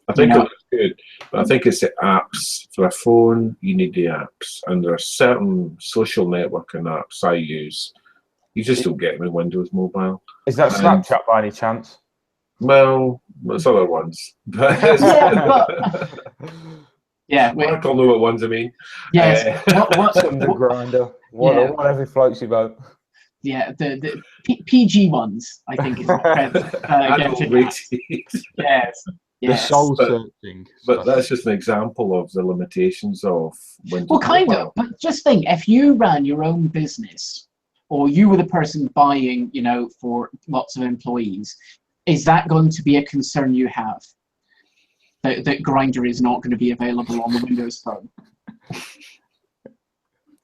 I think it looks good, but I think it's the apps. For a phone, you need the apps, and there are certain social networking apps I use. You just don't get them in Windows Mobile. Is that Snapchat by any chance? Well, there's other ones. Yeah, Mark will know what ones I mean. Yes. What's the grinder? Whatever floats your boat. Yeah, the PG ones, I think, is Yes. The soul searching. But that's just an example of the limitations of Windows. Well, kind of. But just think, if you ran your own business, or you were the person buying, you know, for lots of employees, is that going to be a concern you have? That Grindr is not going to be available on the Windows Phone?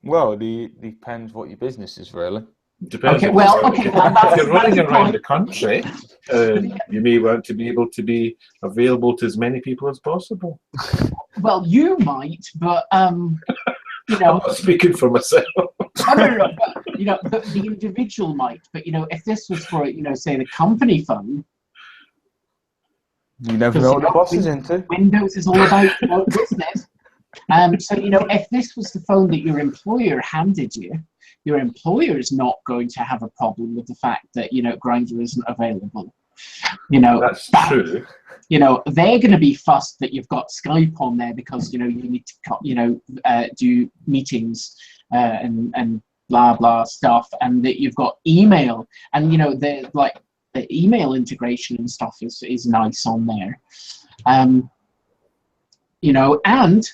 Well, it depends what your business is, really. Depends. Okay, well, okay. If you're running around the country, you may want to be able to be available to as many people as possible. Well, you might, but you know, I'm not speaking for myself. No, but, you know, the individual might. But you know, if this was for, you know, say the company phone, you never know what the boss is into. Windows is all about, you know, business. So you know, if this was the phone that your employer handed you, your employer is not going to have a problem with the fact that, you know, Grindr isn't available. You know, that's true. You know, they're going to be fussed that you've got Skype on there because, you know, you need to, you know, do meetings and blah blah stuff, and that you've got email, and you know, the email integration and stuff is nice on there. You know, and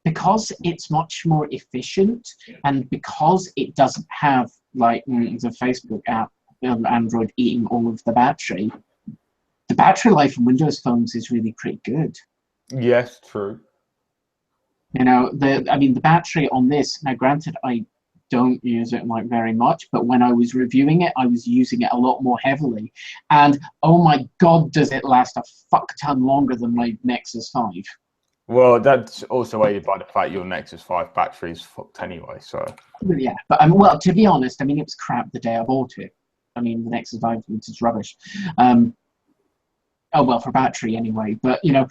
because it's much more efficient, and because it doesn't have like the Facebook app on Android eating all of the battery life on Windows phones is really pretty good. Yes, true. You know, I mean, the battery on this, now granted, I don't use it like very much, but when I was reviewing it, I was using it a lot more heavily. And oh my God, does it last a fuck ton longer than my Nexus 5. Well, that's also aided by the fact your Nexus 5 battery is fucked anyway, so. Yeah, but well, to be honest, I mean, it was crap the day I bought it. I mean, the Nexus 5 was just rubbish. Oh, well, for battery anyway. But, you know,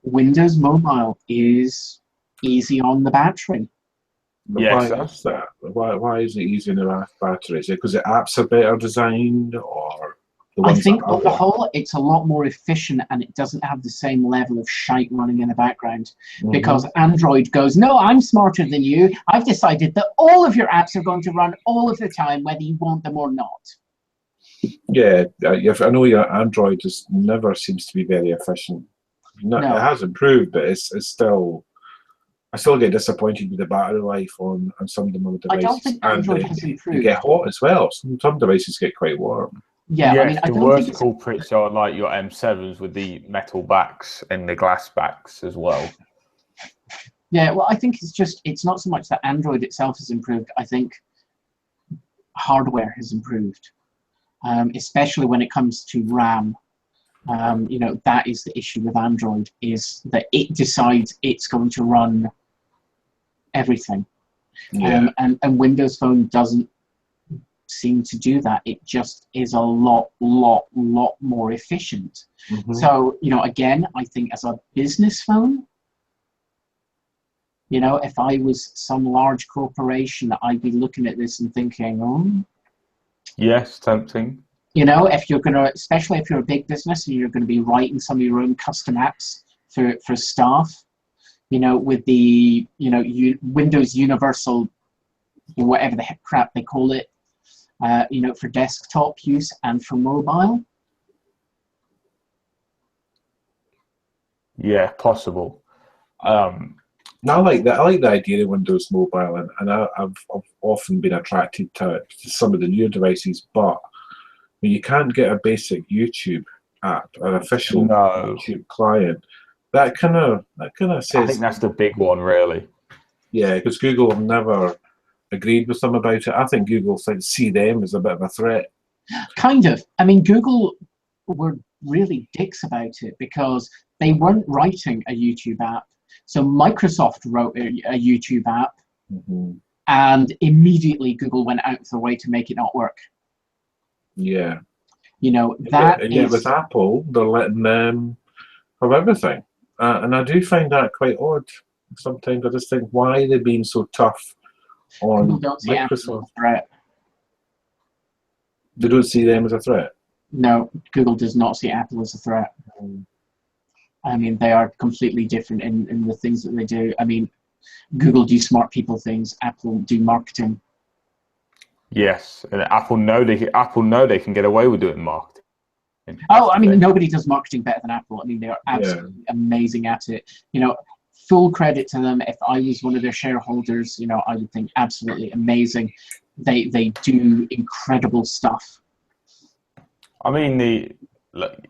Windows Mobile is easy on the battery. But yes, why is that? Why is it easy on the battery? Is it because the apps are better designed, or the ones I think on the whole, it's a lot more efficient, and it doesn't have the same level of shite running in the background. Because Android goes, no, I'm smarter than you. I've decided that all of your apps are going to run all of the time, whether you want them or not. Yeah, I know your Android just never seems to be very efficient. No. It has improved, but it's still. I still get disappointed with the battery life on some of the other devices. I don't think Android has improved. They get hot as well. Some devices get quite warm. Yeah, yes, I mean, the worst culprits are like your M7s with the metal backs and the glass backs as well. Yeah, well, I think it's not so much that Android itself has improved. I think hardware has improved, especially when it comes to RAM. You know, that is the issue with Android, is that it decides it's going to run everything. Yeah. And Windows Phone doesn't seem to do that. It just is a lot more efficient. So, you know, again, I think as a business phone, you know, if I was some large corporation, I'd be looking at this and thinking, oh. Yes, tempting. You know, if you're going to, especially if you're a big business and you're going to be writing some of your own custom apps for staff, you know, with the, you know, Windows Universal, whatever the heck crap they call it, you know, for desktop use and for mobile. Yeah, possible. I like that. I like the idea of Windows Mobile, and I've often been attracted to some of the newer devices, but when you can't get a basic YouTube app, an official YouTube client, that kind of says. I think that's the big one, really. Yeah, because Google have never agreed with them about it. I think Google see them as a bit of a threat. Kind of. I mean, Google were really dicks about it because they weren't writing a YouTube app. So Microsoft wrote a YouTube app, Mm-hmm. and immediately Google went out of their way to make it not work. Yeah. You know, that And yet is... with Apple, they're letting them have everything. And I do find that quite odd. Sometimes I just think, why are they being so tough on Google don't see Apple as Microsoft? a threat. They don't see them as a threat. No, Google does not see Apple as a threat. I mean, they are completely different in the things that they do. I mean, Google do smart people things. Apple do marketing. Yes, and Apple know they can get away with doing marketing. Oh, I mean, nobody does marketing better than Apple. I mean, they are absolutely amazing at it. You know, full credit to them. If I was one of their shareholders, you know, I would think absolutely amazing. They do incredible stuff. I mean,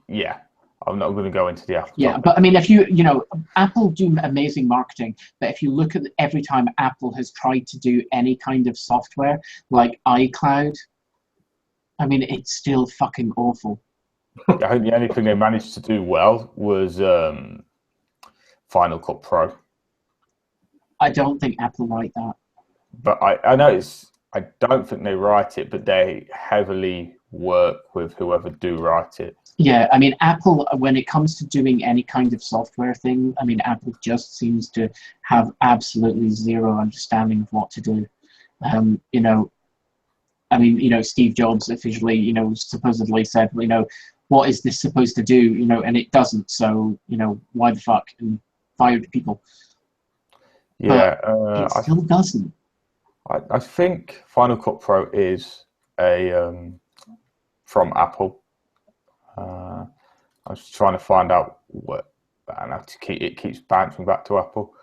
yeah, I'm not going to go into the Apple. Yeah, topic. but I mean, if you know, Apple do amazing marketing, but if you look at every time Apple has tried to do any kind of software like iCloud, I mean, it's still fucking awful. I think the only thing they managed to do well was Final Cut Pro. I don't think Apple write that. But I know I don't think they write it, but they heavily work with whoever do write it. Yeah, I mean, Apple, when it comes to doing any kind of software thing, I mean, Apple just seems to have absolutely zero understanding of what to do. You know, I mean, you know, Steve Jobs officially, you know, supposedly said, you know, what is this supposed to do? You know, and it doesn't. So, you know, why the fuck? And fired people. Yeah, it still doesn't. I think Final Cut Pro is from Apple. I was trying to find out what, and it keeps bouncing back to Apple.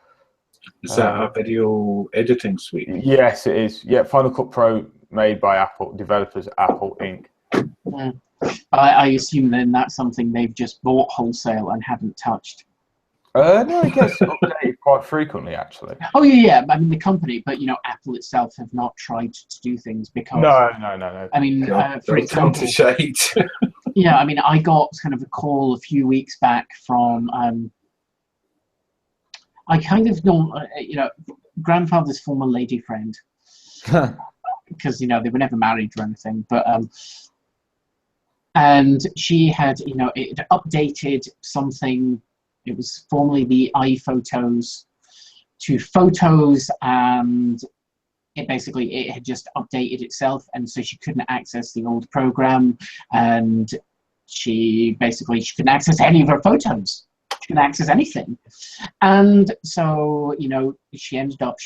Is that a video editing suite? Yes, it is. Yeah, Final Cut Pro made by Apple, developers Apple Inc. I assume then that's something they've just bought wholesale and haven't touched. No, it gets updated quite frequently, actually. Oh yeah. I mean the company, but you know, Apple itself have not tried to do things because. No. I mean, for example, to shite. Yeah, I mean, I got kind of a call a few weeks back from. I kind of know, you know, grandfather's former lady friend, because you know they were never married or anything, but and she had, you know, it had updated something. It was formerly the iPhotos to Photos, and it had just updated itself, and so she couldn't access the old program, and she couldn't access any of her photos. She couldn't access anything. And so, you know, she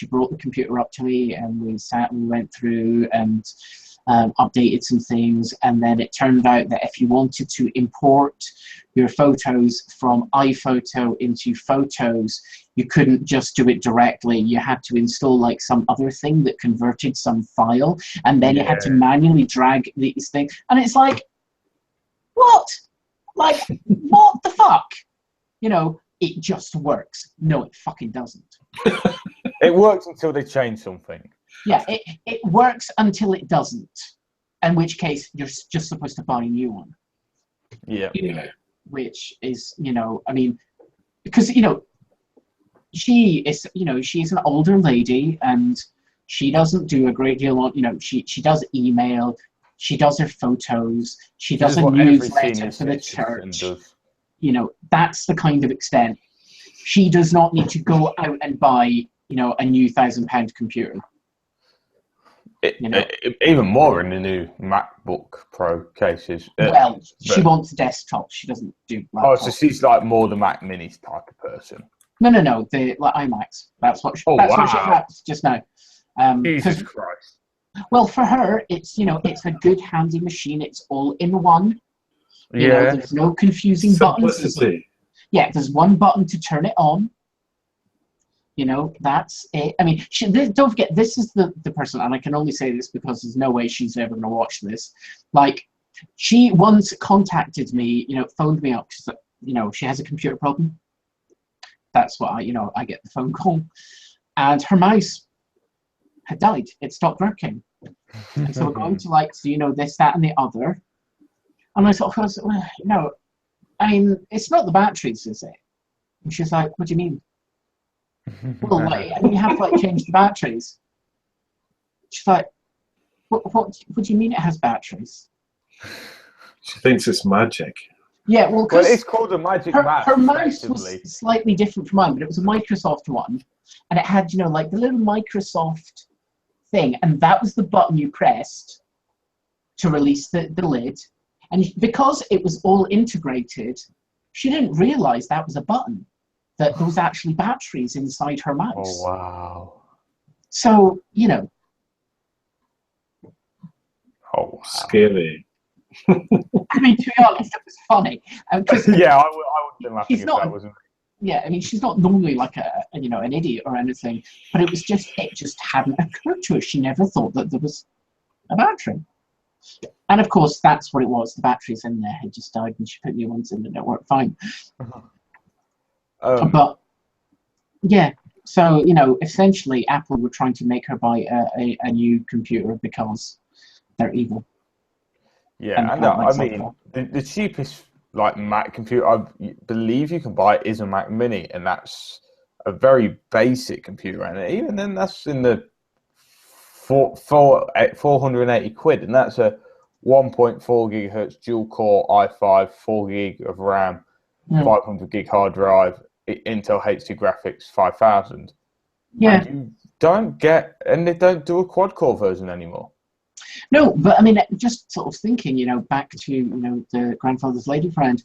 brought the computer up to me, and we sat and went through and updated some things, and then it turned out that if you wanted to import your photos from iPhoto into Photos, you couldn't just do it directly. You had to install like some other thing that converted some file, and then you had to manually drag these things. And it's like, what? Like, what the fuck? You know, it just works. No, it fucking doesn't. It works until they change something. Yeah, it works until it doesn't. In which case, you're just supposed to buy a new one. Yeah. Which is, you know, I mean, because, you know, she's an older lady, and she doesn't do a great deal on, you know, she does email, she does her photos, she does a newsletter for the church. You know, that's the kind of extent. She does not need to go out and buy, you know, a new £1,000 computer. Even more in the new MacBook Pro cases. Well, she wants desktop. She doesn't do laptops. Oh, so she's like more the Mac Minis type of person. No, the like iMacs. That's what she has just now. Jesus Christ. Well, for her, it's, you know, it's a good handy machine. It's all in one. You know, there's no confusing buttons. Yeah, there's one button to turn it on. You know, that's it. I mean, don't forget, this is the person, and I can only say this because there's no way she's ever going to watch this. Like, she once contacted me, you know, phoned me up, because, you know, she has a computer problem. That's what I get the phone call. And her mouse had died. It stopped working. And so we're going to, like, so, you know, this, that, and the other. And I thought, well, you know, I mean, it's not the batteries, is it? And she's like, what do you mean? Well, like, and you have to like change the batteries. She's like, what do you mean it has batteries? She thinks it's magic. Yeah, well, Well, because it's called a magic mouse. her mouse effectively. was slightly different from mine, but it was a Microsoft one, and it had, you know, like the little Microsoft thing, and that was the button you pressed to release the lid. And because it was all integrated, she didn't realize that was a button, that there was actually batteries inside her mouse. Oh, wow. So, you know. Oh, wow. Scary. I mean, to be honest, it was funny. Yeah, I would have been laughing if that wasn't. Yeah, I mean, she's not normally like an idiot or anything, but it just hadn't occurred to her. She never thought that there was a battery. And of course, that's what it was. The batteries in there had just died, and she put new ones in, and it worked fine. But yeah, so you know, essentially, Apple were trying to make her buy a new computer because they're evil. Yeah, and I mean, the cheapest like Mac computer I believe you can buy is a Mac Mini, and that's a very basic computer, and even then, that's in the 480 quid, and that's a 1.4 gigahertz dual core i5, 4 gig of RAM, 500 gig hard drive, Intel H2 graphics 5000. Yeah, and you don't get, and they don't do a quad core version anymore. No, but I mean, just sort of thinking, you know, back to, you know, the grandfather's lady friend.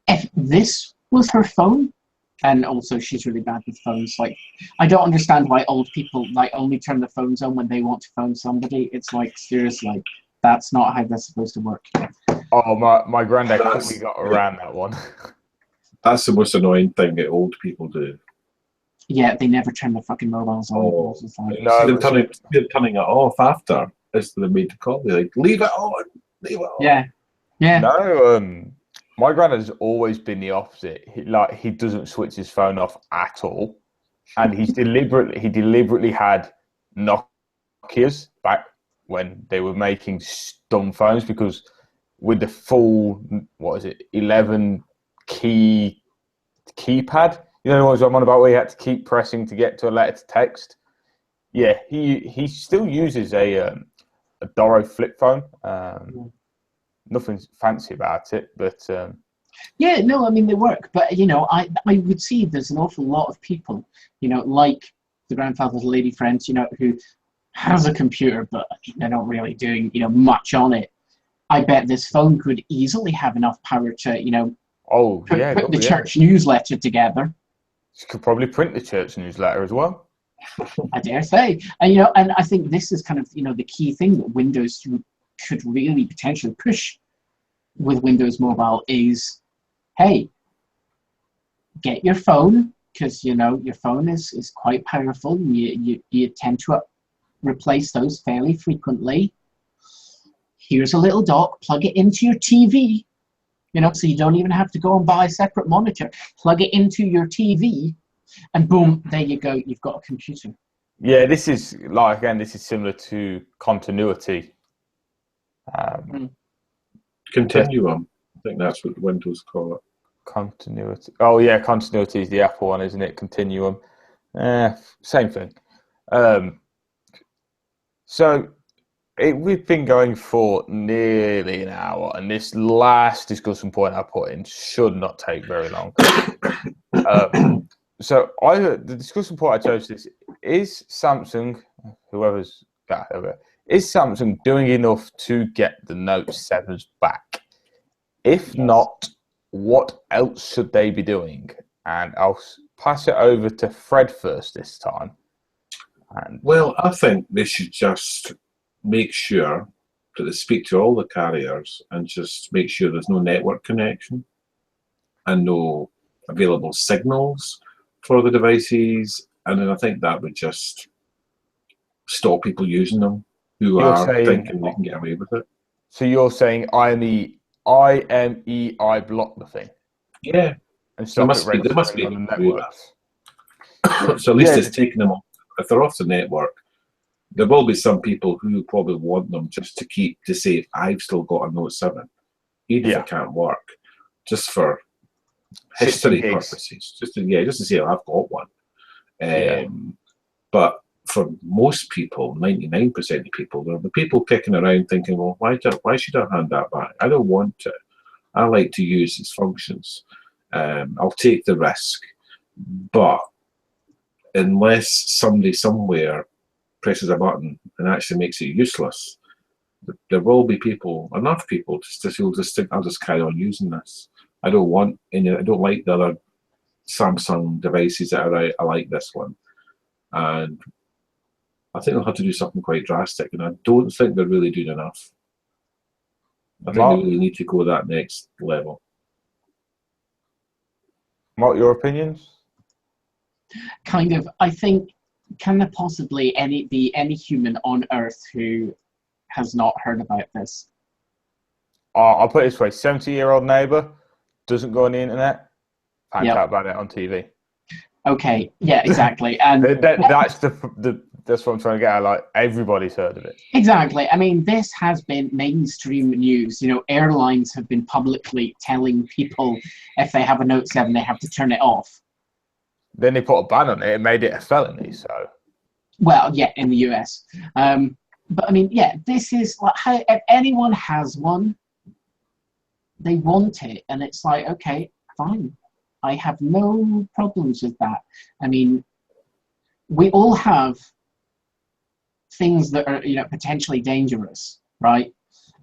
If this was her phone, and also she's really bad with phones. Like, I don't understand why old people like only turn their phones on when they want to phone somebody. It's like, seriously, that's not how that's supposed to work. Oh, my granddad quickly got around that one. That's the most annoying thing that old people do. Yeah, they never turn their fucking mobiles on. Oh, Like, no, they're turning it off after. It's the made the call. They're like, leave it on, leave it on. Yeah, yeah. No, my granddad's always been the opposite. He doesn't switch his phone off at all, and he deliberately had Nokias back when they were making dumb phones, because with the full 11 keypad, you know what I'm on about, where you had to keep pressing to get to a letter to text. Yeah, he still uses a Doro flip phone. Nothing fancy about it, but yeah, no, I mean they work, but you know, I would see there's an awful lot of people, you know, like the grandfather's lady friends, you know, who has a computer, but they're not really doing, you know, much on it. I bet this phone could easily have enough power to, you know, put the church newsletter together. You could probably print the church newsletter as well. I dare say. And, you know, and I think this is kind of, you know, the key thing that Windows could really potentially push with Windows Mobile is, hey, get your phone, because, you know, your phone is quite powerful, and you tend to replace those fairly frequently. Here's a little dock, plug it into your TV, you know, so you don't even have to go and buy a separate monitor. Plug it into your TV, and boom, there you go, you've got a computer. Yeah, this is similar to continuity. Continuum. I think that's what Windows call it. Continuity. Oh yeah, continuity is the Apple one, isn't it? Continuum. Same thing. So we've been going for nearly an hour, and this last discussion point I put in should not take very long. So the discussion point I chose is Samsung, is Samsung doing enough to get the Note 7s back? If not, what else should they be doing? And I'll pass it over to Fred first this time. Well, I think they should just make sure that they speak to all the carriers and just make sure there's no network connection and no available signals for the devices. And then I think that would just stop people using them who are thinking they can get away with it. So you're saying IMEI block the thing? Yeah. And stop there must be on the networks. So at least it's taking them off. If they're off the network, there will be some people who probably want them just to say, I've still got a Note 7, even if it can't work, just for history purposes. Just to say, I've got one. But for most people, 99% of people, there are the people kicking around thinking, well, why should I hand that back? I don't want to. I like to use its functions. I'll take the risk. But unless somebody somewhere presses a button and actually makes it useless, there will be enough people who'll just think, I'll just carry on using this. I don't want any. I don't like the other Samsung devices that are out. I like this one, and I think they'll have to do something quite drastic. And I don't think they're really doing enough. I think they really need to go that next level. What your opinions? Kind of. I think, can there possibly be any human on Earth who has not heard about this? I'll put it this way: 70-year-old neighbour doesn't go on the internet, finds out about it on TV. Okay, yeah, exactly. And that's that's what I'm trying to get at. Like, everybody's heard of it. Exactly. I mean, this has been mainstream news. You know, airlines have been publicly telling people if they have a Note 7, they have to turn it off. Then they put a ban on it and made it a felony. So, well, yeah, in the US. But I mean, yeah, this is like, if anyone has one, they want it, and it's like, okay, fine. I have no problems with that. I mean, we all have things that are, you know, potentially dangerous, right?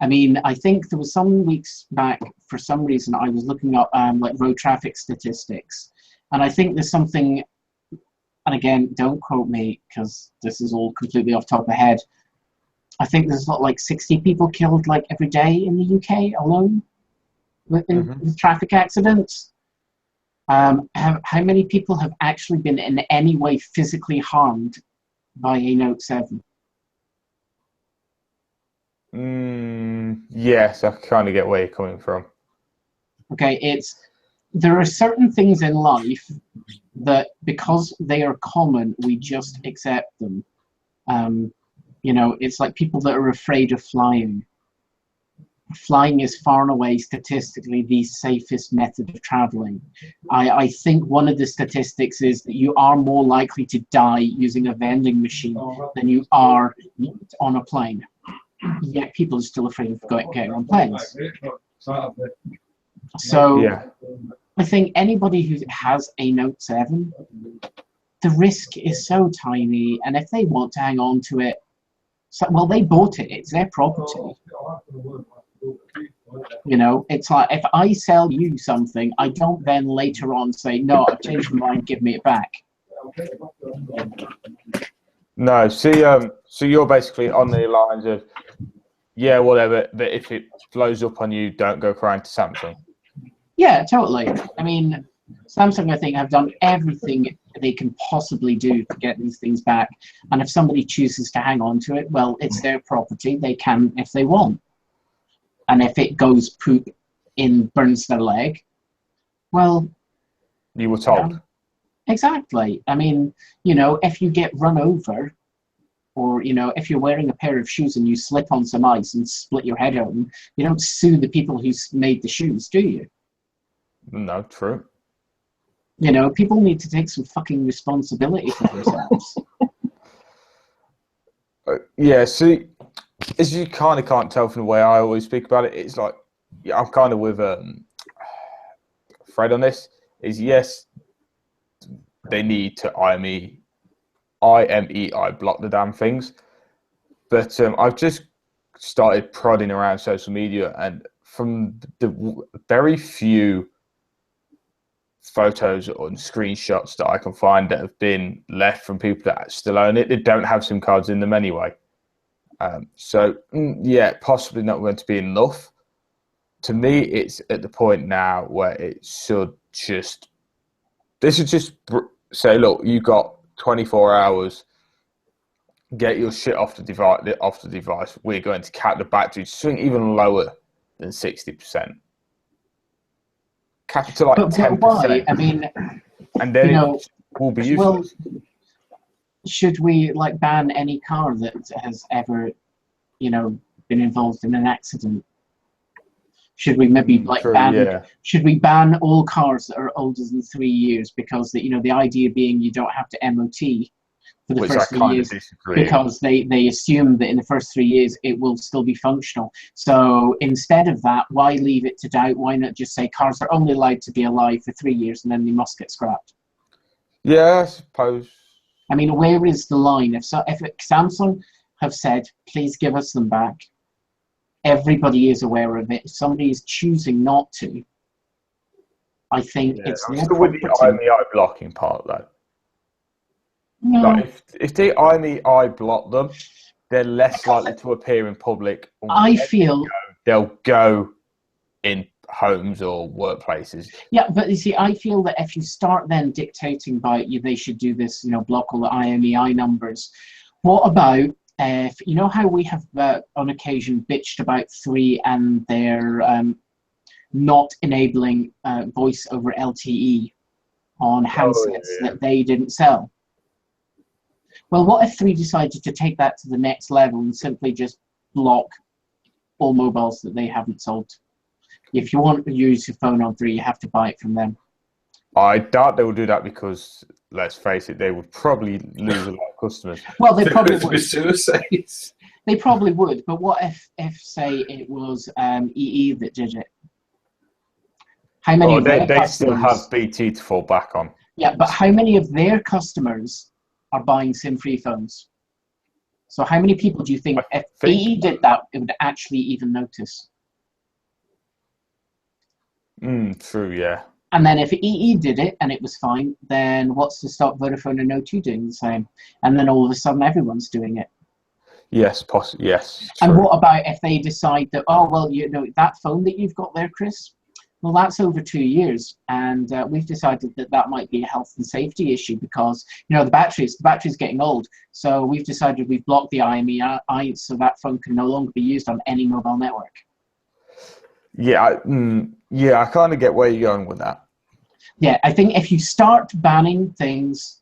I mean, I think there was some weeks back, for some reason, I was looking up like road traffic statistics, and I think there's something, and again, don't quote me because this is all completely off the top of my head. I think there's like 60 people killed like every day in the UK alone with traffic accidents. How many people have actually been in any way physically harmed by a Note 7? Yes, I kind of get where you're coming from. Okay, there are certain things in life that, because they are common, we just accept them. You know, it's like people that are afraid of flying. Flying is far and away statistically the safest method of traveling. I think one of the statistics is that you are more likely to die using a vending machine than you are on a plane. Yet people are still afraid of getting on planes. So yeah. I think anybody who has a Note 7, the risk is so tiny, and if they want to hang on to it, well, they bought it, it's their property. You know, it's like, if I sell you something, I don't then later on say, no, I've changed my mind, give me it back. No, see, so you're basically on the lines of, yeah, whatever, but if it blows up on you, don't go crying to Samsung. Yeah, totally. I mean, Samsung, I think, have done everything they can possibly do to get these things back. And if somebody chooses to hang on to it, well, it's their property. They can if they want. And if it goes poop burns their leg, well... You were told. Exactly. I mean, you know, if you get run over, or, you know, if you're wearing a pair of shoes and you slip on some ice and split your head open, you don't sue the people who made the shoes, do you? No, true. You know, people need to take some fucking responsibility for themselves. Yeah, see, as you kind of can't tell from the way I always speak about it, it's like, yeah, I'm kind of with Fred on this, is yes, they need to IMEI block the damn things. But I've just started prodding around social media, and from the very few photos or screenshots that I can find that have been left from people that still own it, they don't have SIM cards in them anyway. So, yeah, possibly not going to be enough. To me, it's at the point now where it should just... They should just say, look, you got 24 hours, get your shit off the device. We're going to cap the battery, swing even lower than 60%. Cap it to like 10%. Why? I mean, and then it will be useless. Well, should we like ban any car that has ever, you know, been involved in an accident? Should we maybe like True, ban? yeah. Should we ban all cars that are older than 3 years? Because the idea being you don't have to MOT for the Which I first 3 kind of years, disagree. because they assume that in the first 3 years it will still be functional. So instead of that, why leave it to doubt? Why not just say cars are only allowed to be alive for 3 years and then they must get scrapped? Yeah, I suppose. I mean, where is the line? If Samsung have said, please give us them back, everybody is aware of it. If somebody is choosing not to, I think it's I'm their still with the property. IMEI blocking part, though. No, Like, if the IMEI block them, they're less likely to appear in public. I feel... They'll go in homes or workplaces. Yeah, but you see, I feel that if you start then dictating by they should do this, block all the IMEI numbers. What about if how we have on occasion bitched about 3 and their not enabling voice over LTE on handsets that they didn't sell? Well, what if 3 decided to take that to the next level and simply just block all mobiles that they haven't sold? If you want to use your phone on 3, you have to buy it from them. I doubt they will do that because, let's face it, they would probably lose a lot of customers. Well, they probably would. Suicides. They probably would. But what if say, it was EE that did it? How many of their they customers still have BT to fall back on. Yeah, but how many of their customers are buying SIM-free phones? So how many people do you think, if EE did that, it would actually even notice? True, yeah. And then if EE did it and it was fine, then what's to stop Vodafone and O2 doing the same? And then all of a sudden everyone's doing it. Yes, possibly. Yes. True. And what about if they decide that, oh, well, that phone that you've got there, Chris, well, that's over 2 years, and we've decided that might be a health and safety issue because the battery's getting old. So we've decided we've blocked the IMEI, so that phone can no longer be used on any mobile network. Yeah, I kind of get where you're going with that. Yeah, I think if you start banning things,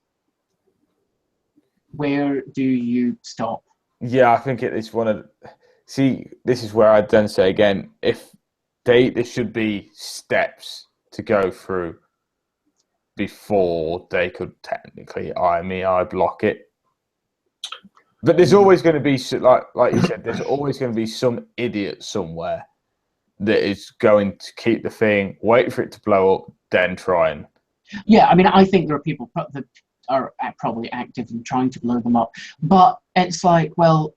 where do you stop? Yeah, I think it's one of. See, this is where I'd then say again, if there should be steps to go through before they could technically IMEI block it. But there's always going to be, like you said, there's always going to be some idiot somewhere that is going to keep the thing, wait for it to blow up, then try and... Yeah, I mean, I think there are people that are probably active in trying to blow them up. But it's like, well,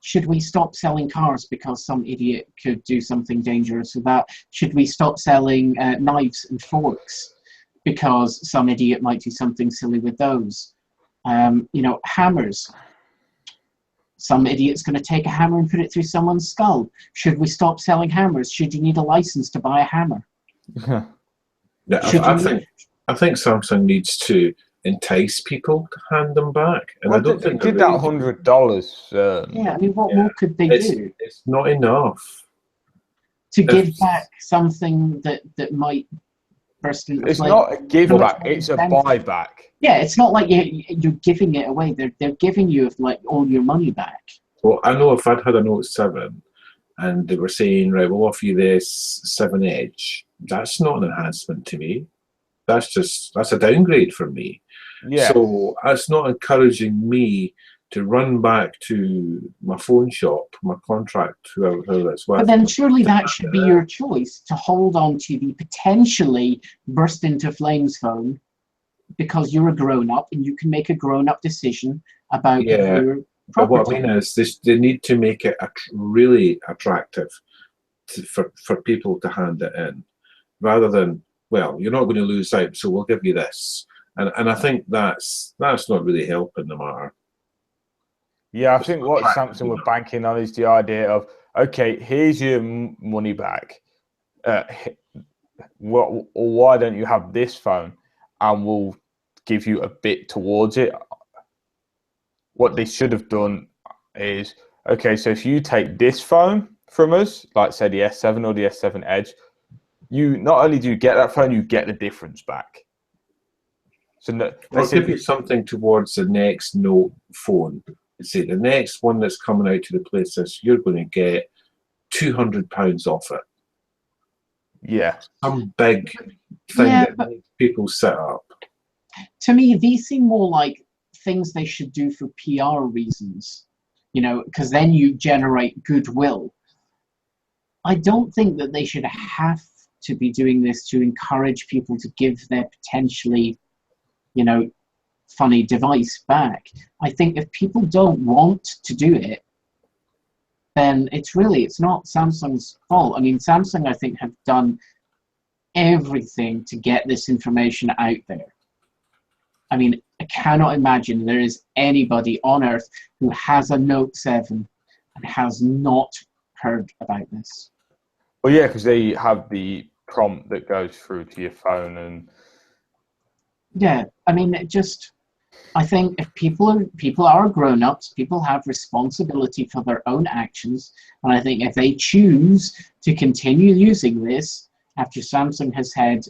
should we stop selling cars because some idiot could do something dangerous with that? Should we stop selling knives and forks because some idiot might do something silly with those? Hammers. Some idiot's going to take a hammer and put it through someone's skull. Should we stop selling hammers? Should you need a license to buy a hammer? Yeah, I think Samsung needs to entice people to hand them back. And I don't think they did that $100. Yeah, I mean, what more could they do? It's not enough to give back something that might burst into It's flame. not a give back; it's a buyback. Yeah, it's not like you're giving it away. They're giving you all your money back. Well, I know if I'd had a Note 7 and they were saying, right, we'll offer you this 7 Edge, that's not an enhancement to me. That's a downgrade for me. Yeah. So that's not encouraging me to run back to my phone shop, my contract, whoever it's with. But then surely that should be your choice, to hold on to the potentially burst into flames phone, because you're a grown-up and you can make a grown-up decision about your property. But what I mean is they need to make it really attractive for people to hand it in, rather than, well, you're not going to lose out, so we'll give you this. And I think that's not really helping the matter. Yeah, I think what Samsung were banking on is the idea of, okay, here's your money back. Why don't you have this phone, and we'll give you a bit towards it. What they should have done is, okay, so if you take this phone from us, like say the S7 or the S7 Edge, you not only do you get that phone, you get the difference back. So I'll give you something towards the next Note phone. Say the next one that's coming out to replace this, you're going to get £200 off it. Yeah. Some big thing that makes people sit up. To me, these seem more like things they should do for PR reasons, because then you generate goodwill. I don't think that they should have to be doing this to encourage people to give their potentially, funny device back. I think if people don't want to do it, then it's not Samsung's fault. I mean, Samsung, I think, have done everything to get this information out there. I mean, I cannot imagine there is anybody on Earth who has a Note 7 and has not heard about this. Well, yeah, because they have the prompt that goes through to your phone, and yeah, I mean, I think if people are grown-ups, people have responsibility for their own actions, and I think if they choose to continue using this after Samsung has said,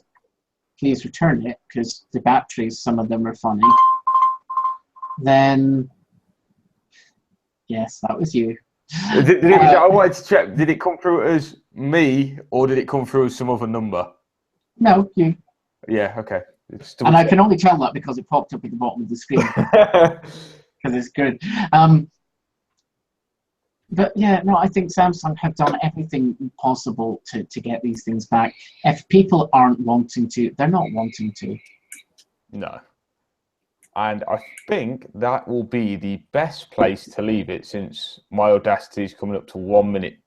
please return it, because the batteries, some of them are funny, then yes, that was you. I wanted to check, did it come through as me, or did it come through as some other number? No, you. Yeah, okay. And I can only tell that because it popped up at the bottom of the screen. Because it's good. But yeah, no, I think Samsung have done everything possible to get these things back. If people aren't wanting to, they're not wanting to. No. And I think that will be the best place to leave it, since my Audacity is coming up to 1 minute,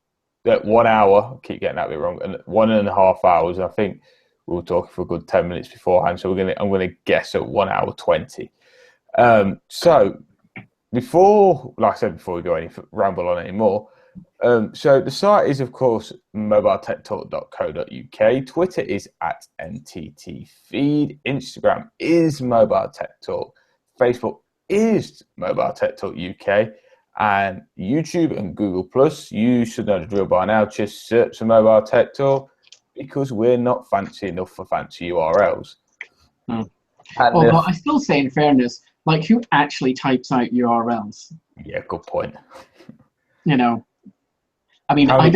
1 hour. I keep getting that bit wrong, and 1.5 hours. I think we were talking for a good 10 minutes beforehand, so I'm gonna guess at 1 hour 20. So before we go any ramble on anymore, so the site is, of course, MobileTechTalk.co.uk. Twitter is at MTTFeed. Instagram is MobileTechTalk. Facebook is MobileTechTalk UK. And YouTube and Google Plus, you should know the drill by now. Just search for MobileTechTalk, because we're not fancy enough for fancy URLs. Although I still say, in fairness, like, who actually types out URLs? Yeah, good point. I mean, how many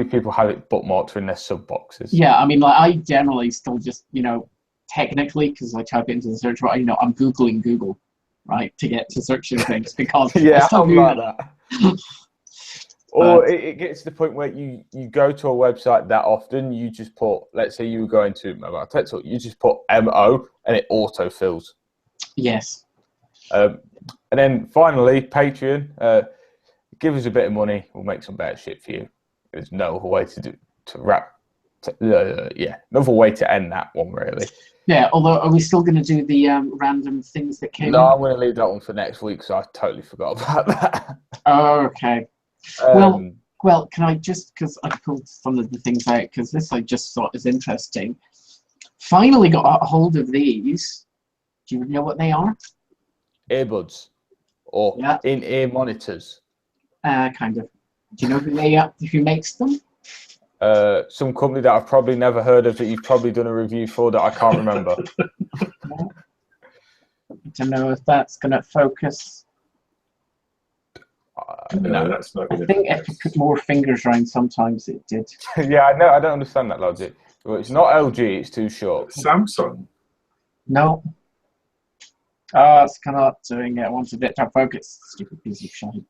people have it bookmarked in their sub boxes? Yeah, I mean, like, I generally still just, technically, because I type it into the search bar, I'm Googling Google, right, to get to searching things, because yeah, I'm like that. Or But it gets to the point where you go to a website that often, you just put, let's say you were going to Mobile Tech Talk, you just put MO and it autofills. yes. And then finally, Patreon. Give us a bit of money, we'll make some better shit for you. There's no other way another way to end that one, really. Yeah, although, are we still going to do the random things that came in? No, I'm going to leave that one for next week, so I totally forgot about that. Okay. Well, can I just, because I pulled some of the things out, because this I just thought is interesting. Finally got a hold of these. Do you know what they are? Earbuds, or in-ear monitors. Kind of. Do you know who makes them? Some company that I've probably never heard of, that you've probably done a review for, that I can't remember. I don't know if that's going to focus. No, that's not I think if you put more fingers around, sometimes it did. Yeah, I know. I don't understand that logic. Well, it's not LG. It's too short. Samsung. No. Oh, it's kind of doing it. I want a bit to focus. Stupid piece of shit.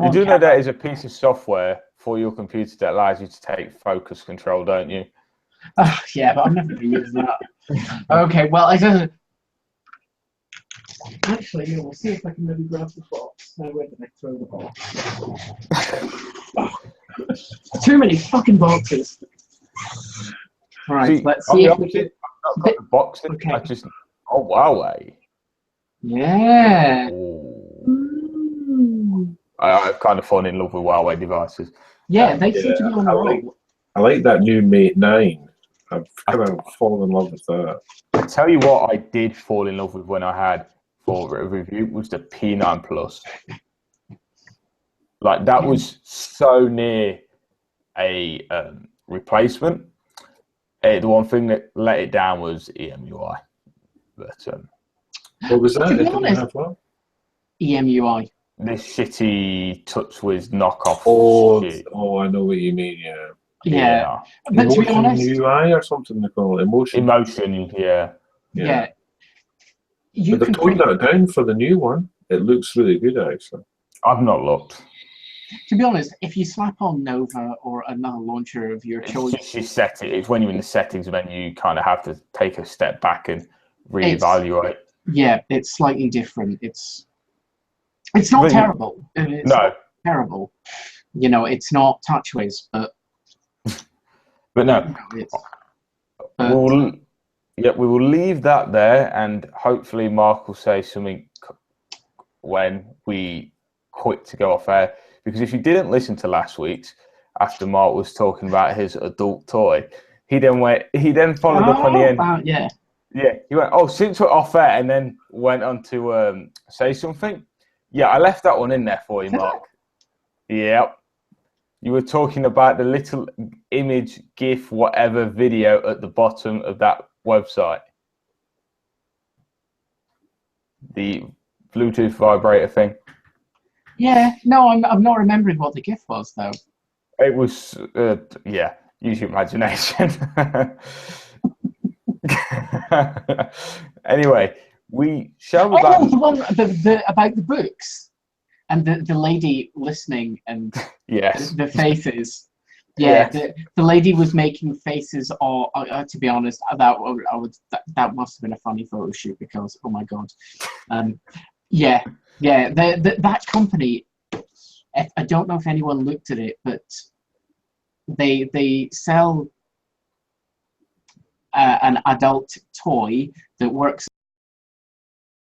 You do know there is a piece of software for your computer that allows you to take focus control, don't you? Yeah, but I'm never going to use that. Okay, well, I don't. Actually, we'll see if I can maybe grab the box. No, where did I throw the box? Too many fucking boxes. All right, let's see if we can. I've got the box. Okay. Huawei. Yeah. I've kind of fallen in love with Huawei devices. Yeah, they seem to be on the roll. I like that new Mate 9. I've kind of fallen in love with that. I tell you what, I did fall in love with when I had for a review was the P9 Plus. Like, that was so near a replacement. The one thing that let it down was EMUI. But what was that? To be honest, EMUI. This shitty TouchWiz knockoff. Oh, I know what you mean. Yeah. Yeah, but to be Emotion honest, UI or something they call it. Emotion, yeah. yeah, you But they've can toned that down for the new one. It looks really good, actually. I've not looked. To be honest, if you slap on Nova or another launcher of your It's choice, just you set it. It's when you're in the settings when you kind of have to take a step back and reevaluate. yeah, it's slightly different. It's not terrible. It's No, not terrible. You know, it's not TouchWiz, but no. We will leave that there, and hopefully Mark will say something when we quit to go off air. Because if you didn't listen to last week's, after Mark was talking about his adult toy, he then followed up on the end. Yeah. Yeah, he went, oh, since we're off air, and then went on to say something. Yeah, I left that one in there for you, Mark. Yep. You were talking about the little image, GIF, whatever video at the bottom of that website. The Bluetooth vibrator thing. Yeah, no, I'm not remembering what the GIF was, though. It was, yeah, use your imagination. Anyway, we shall be back. Oh, the one about the books and the lady listening and yes, the faces. Yeah, yes. the lady was making faces. Or to be honest, that must have been a funny photo shoot because oh my god, yeah. That company. I don't know if anyone looked at it, but they sell an adult toy that works